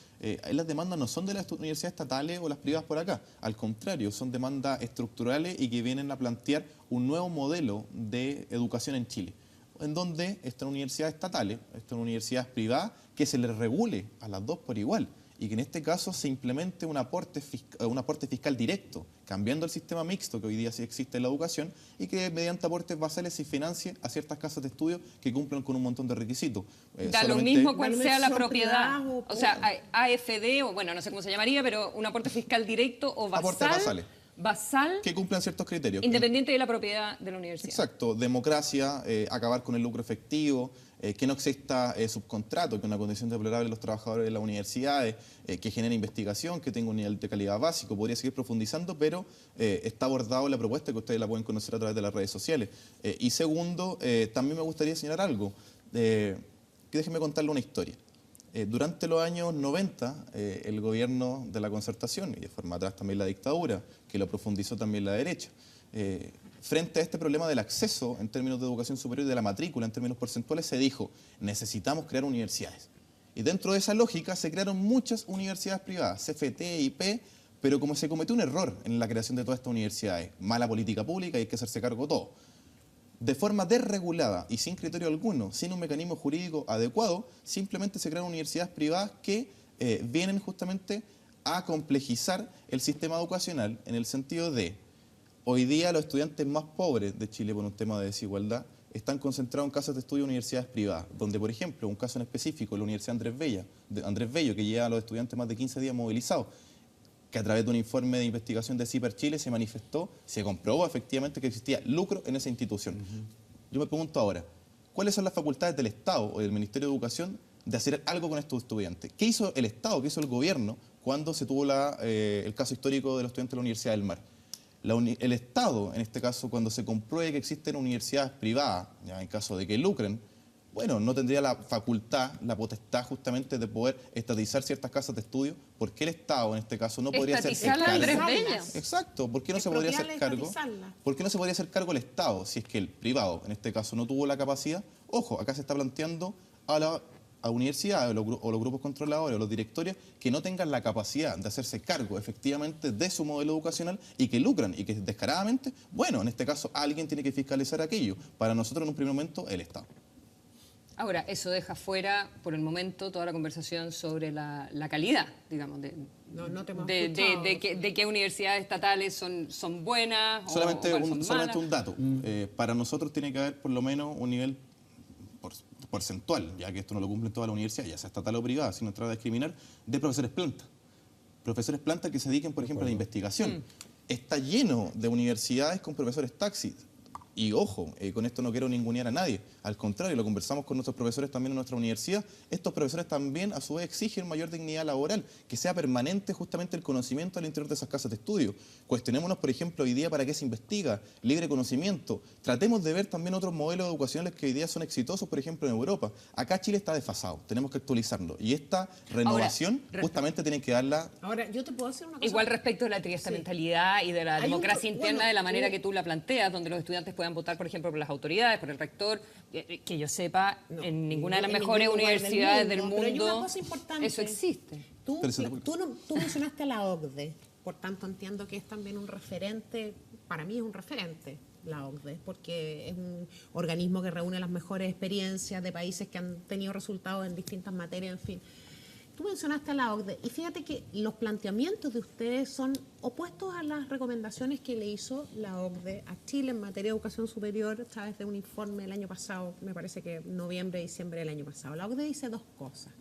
las demandas no son de las universidades estatales o las privadas por acá, al contrario, son demandas estructurales y que vienen a plantear un nuevo modelo de educación en Chile, en donde están universidades estatales, están universidades privadas, que se les regule a las dos por igual y que en este caso se implemente un aporte fiscal directo, cambiando el sistema mixto que hoy día sí existe en la educación y que mediante aportes basales se financie a ciertas casas de estudio que cumplan con un montón de requisitos. Da lo mismo cuál sea la propiedad, o sea, AFD, o bueno, no sé cómo se llamaría, pero un aporte fiscal directo o basal. Basal, que cumplan ciertos criterios. Independiente de la propiedad de la universidad. Exacto, democracia, acabar con el lucro efectivo, que no exista subcontrato, que es una condición deplorable de los trabajadores de las universidades, que genere investigación, que tenga un nivel de calidad básico. Podría seguir profundizando, pero está abordado en la propuesta que ustedes la pueden conocer a través de las redes sociales. Y segundo, también me gustaría señalar algo, que déjenme contarle una historia. Durante los años 90, el gobierno de la concertación, y de forma atrás también la dictadura, que lo profundizó también la derecha, frente a este problema del acceso en términos de educación superior y de la matrícula en términos porcentuales, se dijo, necesitamos crear universidades. Y dentro de esa lógica se crearon muchas universidades privadas, CFT, IP, pero como se cometió un error en la creación de todas estas universidades, mala política pública y hay que hacerse cargo de todo. De forma desregulada y sin criterio alguno, sin un mecanismo jurídico adecuado, simplemente se crean universidades privadas que vienen justamente a complejizar el sistema educacional en el sentido de, hoy día los estudiantes más pobres de Chile por un tema de desigualdad están concentrados en casas de estudio de universidades privadas, donde por ejemplo, un caso en específico, la Universidad Andrés Bello, que lleva a los estudiantes más de 15 días movilizados, que a través de un informe de investigación de CIPER Chile se manifestó, se comprobó efectivamente que existía lucro en esa institución. Yo me pregunto ahora, ¿cuáles son las facultades del Estado o del Ministerio de Educación de hacer algo con estos estudiantes? ¿Qué hizo el Estado, qué hizo el gobierno cuando se tuvo el caso histórico de los estudiantes de la Universidad del Mar? El Estado, en este caso, cuando se compruebe que existen universidades privadas, ya en caso de que lucren, bueno, no tendría la facultad, la potestad justamente de poder estatizar ciertas casas de estudio. ¿Por qué el Estado, en este caso, no podría hacerse cargo? Andrés Bello. Exacto, ¿por qué no se podría hacer cargo? ¿Por qué no se podría hacer cargo el Estado si es que el privado, en este caso, no tuvo la capacidad? Ojo, acá se está planteando a universidades o los grupos controladores o los directorios que no tengan la capacidad de hacerse cargo efectivamente de su modelo educacional y que lucran y que descaradamente, bueno, en este caso alguien tiene que fiscalizar aquello. Para nosotros en un primer momento el Estado. Ahora, eso deja fuera, por el momento, toda la conversación sobre la calidad, digamos, de qué universidades estatales son buenas solamente o son solamente un dato. Para nosotros tiene que haber por lo menos un nivel porcentual, ya que esto no lo cumplen todas las universidades, ya sea estatal o privada, sin entrar a discriminar, de profesores planta. profesores planta que se dediquen, por ejemplo, a la investigación. Está lleno de universidades con profesores taxis. Y ojo, con esto no quiero ningunear a nadie. Al contrario, lo conversamos con nuestros profesores también en nuestra universidad. Estos profesores también, a su vez, exigen mayor dignidad laboral, que sea permanente justamente el conocimiento al interior de esas casas de estudio. Cuestionémonos, por ejemplo, hoy día para qué se investiga, libre conocimiento. Tratemos de ver también otros modelos educacionales que hoy día son exitosos, por ejemplo, en Europa. Acá Chile está desfasado, tenemos que actualizarlo. Y esta renovación justamente tiene que darla... Ahora, yo te puedo decir una cosa. Igual respecto de la triestamentalidad y de la democracia interna, de la manera que tú la planteas, donde los estudiantes puedan votar, por ejemplo, por las autoridades, por el rector, que yo sepa, en ninguna de las mejores universidades del mundo, pero hay una cosa importante. eso existe. Tú mencionaste a la OCDE, por tanto entiendo que es también un referente, para mí es un referente la OCDE, porque es un organismo que reúne las mejores experiencias de países que han tenido resultados en distintas materias, en fin. Tú mencionaste a la OCDE y fíjate que los planteamientos de ustedes son opuestos a las recomendaciones que le hizo la OCDE a Chile en materia de educación superior a través de un informe el año pasado, me parece que noviembre, diciembre del año pasado. La OCDE dice dos cosas.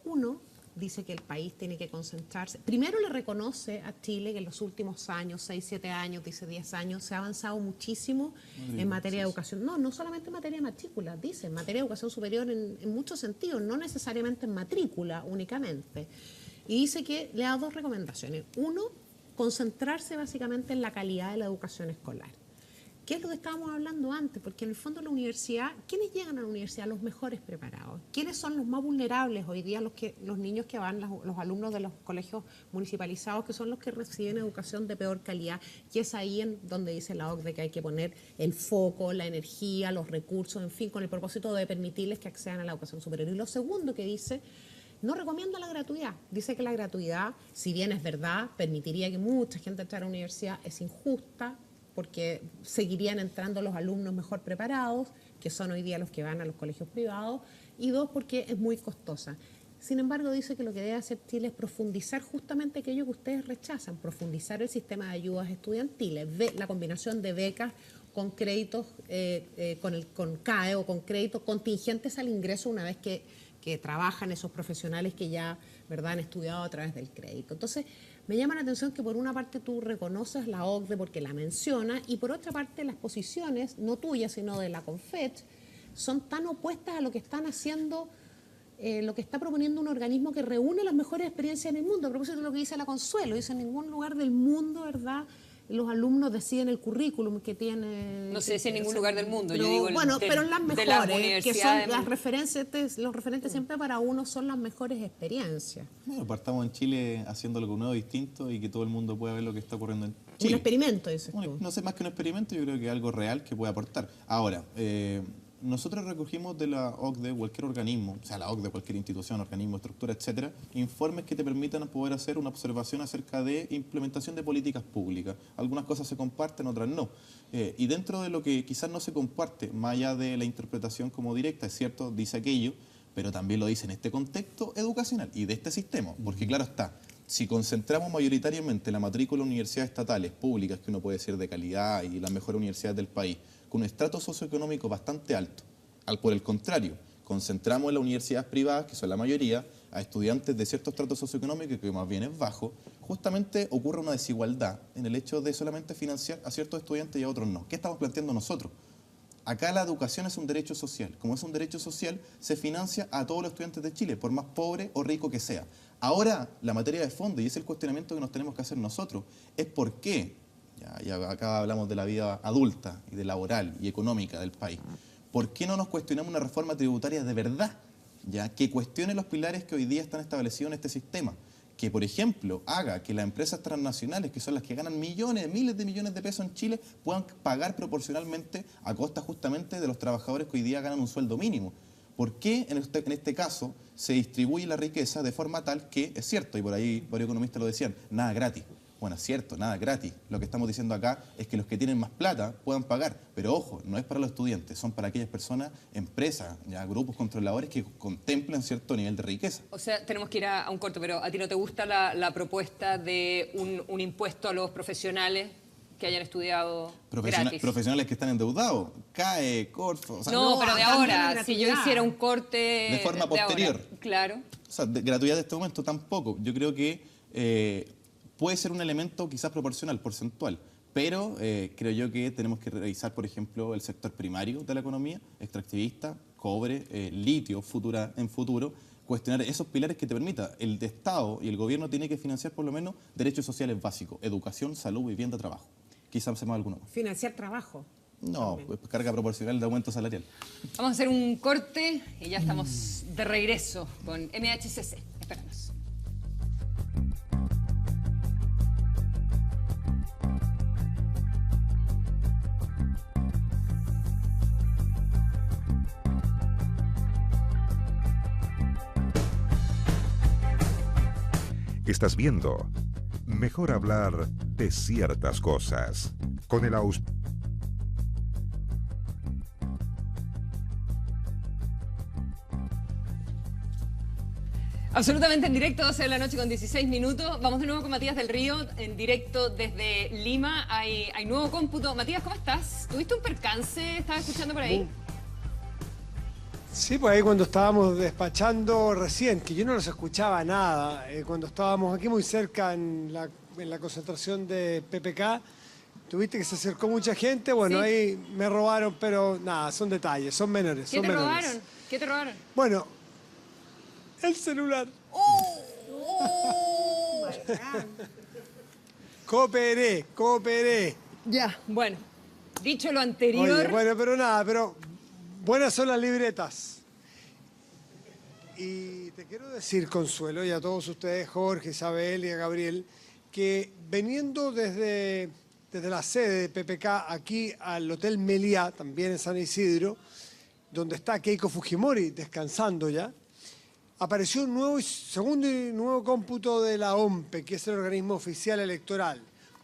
Uno, dice que el país tiene que concentrarse. Primero le reconoce a Chile que en los últimos años, 6, 7 años, dice 10 años, se ha avanzado muchísimo en materia de educación. No solamente en materia de matrícula, dice, en materia de educación superior en muchos sentidos, no necesariamente en matrícula únicamente. Y dice que le da dos recomendaciones. Uno, concentrarse básicamente en la calidad de la educación escolar. ¿Qué es lo que estábamos hablando antes? Porque en el fondo la universidad, ¿quiénes llegan a la universidad? Los mejores preparados. ¿Quiénes son los más vulnerables hoy día? Los niños que van, los alumnos de los colegios municipalizados, que son los que reciben educación de peor calidad. Y es ahí en donde dice la OCDE que hay que poner el foco, la energía, los recursos, en fin, con el propósito de permitirles que accedan a la educación superior. Y lo segundo que dice, no recomienda la gratuidad. Dice que la gratuidad, si bien es verdad, permitiría que mucha gente entrara a la universidad, es injusta, porque seguirían entrando los alumnos mejor preparados, que son hoy día los que van a los colegios privados, y dos, porque es muy costosa. Sin embargo, dice que lo que debe hacer Chile es profundizar justamente aquello que ustedes rechazan, profundizar el sistema de ayudas estudiantiles, la combinación de becas con créditos, con CAE o con créditos contingentes al ingreso una vez que trabajan esos profesionales que ya, ¿verdad?, han estudiado a través del crédito. Entonces, me llama la atención que por una parte tú reconoces la OCDE porque la menciona y por otra parte las posiciones, no tuyas sino de la CONFECH, son tan opuestas a lo que están haciendo, lo que está proponiendo un organismo que reúne las mejores experiencias en el mundo. A propósito de lo que dice la Consuelo, dice en ningún lugar del mundo, ¿verdad?, los alumnos deciden el currículum que tiene... No sé si en ningún lugar del mundo, pero, yo digo... Bueno, pero en las mejores, que son las referencias, los referentes siempre para uno son las mejores experiencias. Bueno, partamos en Chile haciendo algo nuevo, distinto y que todo el mundo pueda ver lo que está ocurriendo en Chile. Un experimento, dices tú. No sé, más que un experimento, yo creo que es algo real que puede aportar. Ahora, nosotros recogimos de la OCDE, cualquier organismo, o sea, la OCDE, cualquier institución, organismo, estructura, etcétera, informes que te permitan poder hacer una observación acerca de implementación de políticas públicas. Algunas cosas se comparten, otras no. Y dentro de lo que quizás no se comparte, más allá de la interpretación como directa, es cierto, dice aquello, pero también lo dice en este contexto educacional y de este sistema, porque claro está, si concentramos mayoritariamente la matrícula de universidades estatales, públicas, que uno puede decir de calidad y las mejores universidades del país, con un estrato socioeconómico bastante alto. Por el contrario, concentramos en las universidades privadas, que son la mayoría, a estudiantes de cierto estrato socioeconómico que más bien es bajo, justamente ocurre una desigualdad en el hecho de solamente financiar a ciertos estudiantes y a otros no. ¿Qué estamos planteando nosotros? Acá la educación es un derecho social. Como es un derecho social, se financia a todos los estudiantes de Chile, por más pobre o rico que sea. Ahora, la materia de fondo, y es el cuestionamiento que nos tenemos que hacer nosotros, es por qué, ya acá hablamos de la vida adulta y de laboral y económica del país, ¿por qué no nos cuestionamos una reforma tributaria de verdad, ya que cuestione los pilares que hoy día están establecidos en este sistema? Que, por ejemplo, haga que las empresas transnacionales, que son las que ganan millones, miles de millones de pesos en Chile, puedan pagar proporcionalmente a costa justamente de los trabajadores que hoy día ganan un sueldo mínimo. ¿Por qué en este caso se distribuye la riqueza de forma tal que, es cierto, y por ahí varios economistas lo decían, nada gratis? Bueno, es cierto, nada gratis. Lo que estamos diciendo acá es que los que tienen más plata puedan pagar. Pero ojo, no es para los estudiantes, son para aquellas personas, empresas, ya grupos controladores que contemplan cierto nivel de riqueza. O sea, tenemos que ir a un corto, pero ¿a ti no te gusta la propuesta de un impuesto a los profesionales que hayan estudiado gratis? Profesionales que están endeudados, CAE, Corfo... O sea, no, pero de ahora, si yo hiciera un corte... De forma posterior. Claro. O sea, de gratuidad de este momento tampoco. Yo creo que puede ser un elemento quizás proporcional, porcentual, pero creo yo que tenemos que revisar, por ejemplo, el sector primario de la economía, extractivista, cobre, litio en futuro, cuestionar esos pilares que te permita. El de Estado y el gobierno tiene que financiar por lo menos derechos sociales básicos, educación, salud, vivienda, trabajo. Quizás hacemos alguno más. Financiar trabajo. No, pues carga proporcional de aumento salarial. Vamos a hacer un corte y ya estamos de regreso con MHCC. Espéranos. Estás viendo Mejor Hablar de Ciertas Cosas con el Absolutamente en directo, 12 de la noche con 16 minutos. Vamos de nuevo con Matías del Río, en directo desde Lima. Hay nuevo cómputo. Matías, ¿cómo estás? ¿Tuviste un percance? ¿Estaba escuchando por ahí? Sí, pues ahí cuando estábamos despachando recién, que yo no los escuchaba nada, cuando estábamos aquí muy cerca en la concentración de PPK, tuviste que se acercó mucha gente, bueno, sí. Ahí me robaron, pero nada, son detalles, son menores. ¿Qué te robaron? ¿Qué te robaron? Bueno, el celular. Cooperé. Ya, bueno, dicho lo anterior... Oye, bueno, pero nada, pero buenas son las libretas. Y te quiero decir, Consuelo, y a todos ustedes, Jorge, Isabel y a Gabriel, que viniendo desde la sede de PPK aquí al Hotel Meliá, también en San Isidro, donde está Keiko Fujimori descansando ya, apareció un nuevo cómputo de la OMPE, que es el organismo oficial electoral,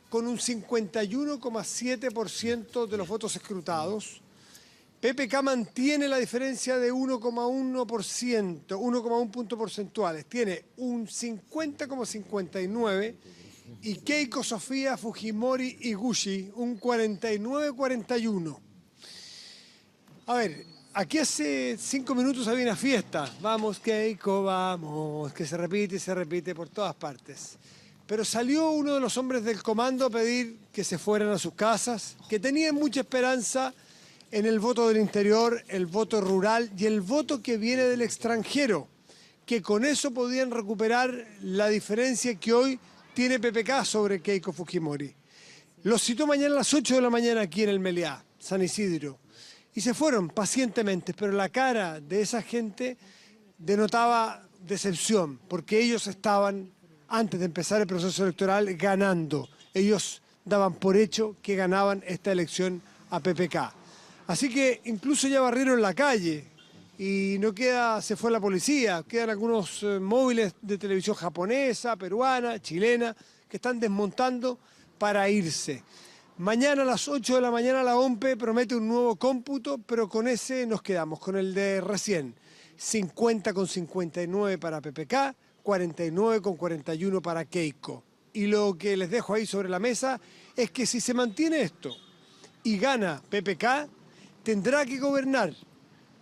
con un 51,7% de los votos escrutados. PPK mantiene la diferencia de 1,1%, 1,1 puntos porcentuales. Tiene un 50,59% y Keiko Sofía Fujimori Iguchi un 49,41%. A ver, aquí hace 5 minutos había una fiesta. Vamos, Keiko, vamos, que se repite y se repite por todas partes. Pero salió uno de los hombres del comando a pedir que se fueran a sus casas, que tenían mucha esperanza en el voto del interior, el voto rural y el voto que viene del extranjero, que con eso podían recuperar la diferencia que hoy tiene PPK sobre Keiko Fujimori. Los citó mañana a las 8 de la mañana aquí en el Meliá, San Isidro, y se fueron pacientemente, pero la cara de esa gente denotaba decepción, porque ellos estaban, antes de empezar el proceso electoral, ganando. Ellos daban por hecho que ganaban esta elección a PPK. Así que incluso ya barrieron la calle y no queda, se fue la policía, quedan algunos móviles de televisión japonesa, peruana, chilena, que están desmontando para irse. Mañana a las 8 de la mañana la OMPE promete un nuevo cómputo, pero con ese nos quedamos, con el de recién. 50,59 para PPK, 49,41 para Keiko. Y lo que les dejo ahí sobre la mesa es que si se mantiene esto y gana PPK, tendrá que gobernar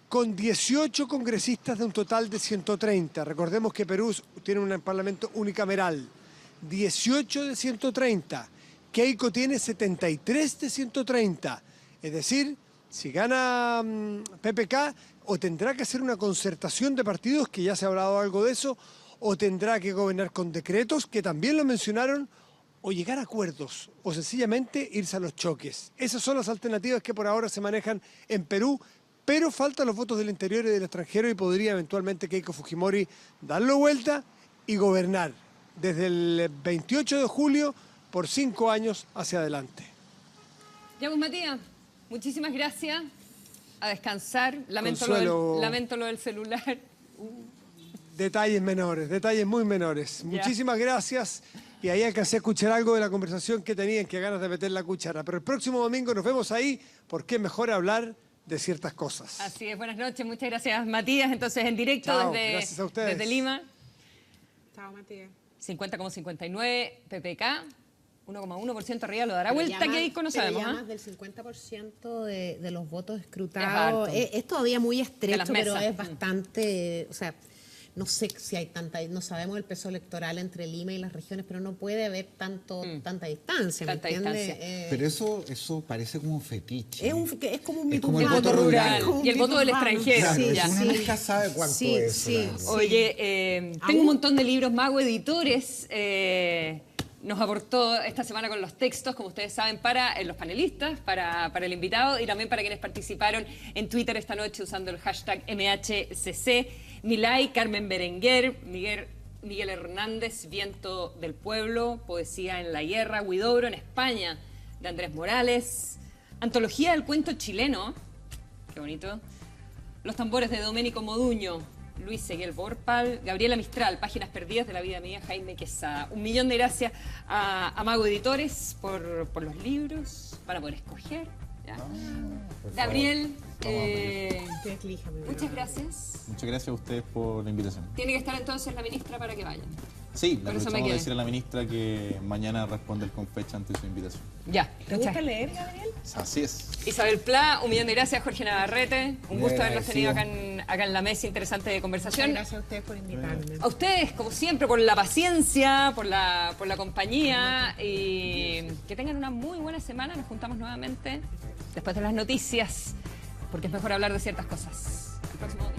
con 18 congresistas de un total de 130. Recordemos que Perú tiene un parlamento unicameral. 18 de 130. Keiko tiene 73 de 130. Es decir, si gana PPK, o tendrá que hacer una concertación de partidos, que ya se ha hablado algo de eso, o tendrá que gobernar con decretos, que también lo mencionaron, o llegar a acuerdos, o sencillamente irse a los choques. Esas son las alternativas que por ahora se manejan en Perú, pero faltan los votos del interior y del extranjero y podría eventualmente Keiko Fujimori darlo vuelta y gobernar desde el 28 de julio por 5 años hacia adelante. Ya pues, Matías, muchísimas gracias. A descansar. Lamento lo del celular. Detalles menores, detalles muy menores. Ya. Muchísimas gracias. Y ahí alcancé a escuchar algo de la conversación que tenían, que ganas de meter la cuchara. Pero el próximo domingo nos vemos ahí, porque es mejor hablar de ciertas cosas. Así es, buenas noches, muchas gracias, Matías. Entonces, en directo desde Lima. Chao, Matías. 50,59 PPK, 1,1% arriba, lo dará vuelta Keiko, no sabemos. Ya más del 50% de los votos escrutados. Es todavía muy estrecho, pero es bastante... O sea, no sé si hay tanta, no sabemos el peso electoral entre Lima y las regiones, pero no puede haber tanta distancia, ¿me entiendes? Pero eso parece como un fetiche. Es como un el voto rural. Y el voto del extranjero. Claro, Sí, uno nunca sabe cuánto es. Sí. Oye, tengo un montón de libros. Mago Editores nos aportó esta semana con los textos, como ustedes saben, para los panelistas, para el invitado y también para quienes participaron en Twitter esta noche usando el hashtag MHCC. Milay, Carmen Berenguer, Miguel Hernández, Viento del Pueblo, Poesía en la Guerra, Huidobro en España, de Andrés Morales, Antología del Cuento Chileno, qué bonito, Los Tambores de Doménico Moduño, Luis Seguel Borpal, Gabriela Mistral, Páginas Perdidas de la Vida Mía, Jaime Quesada. 1.000.000 de gracias a Mago Editores por los libros. Van a poder escoger. ¿Ya? Gabriel, muchas gracias. Muchas gracias a ustedes por la invitación. Tiene que estar entonces la ministra para que vayan. Sí, le Por eso aprovechamos me de quedé. decir a la ministra que mañana responde el Confecha ante su invitación. Ya. ¿Te gusta leer, Gabriel? Así es. Isabel Pla, 1.000.000 de gracias. Jorge Navarrete, un gusto haberlos tenido Agradecido. acá en la mesa interesante de conversación. Gracias a ustedes por invitarme. A ustedes, como siempre, por la paciencia, por la compañía y que tengan una muy buena semana. Nos juntamos nuevamente después de las noticias, porque es mejor hablar de ciertas cosas. El próximo domingo.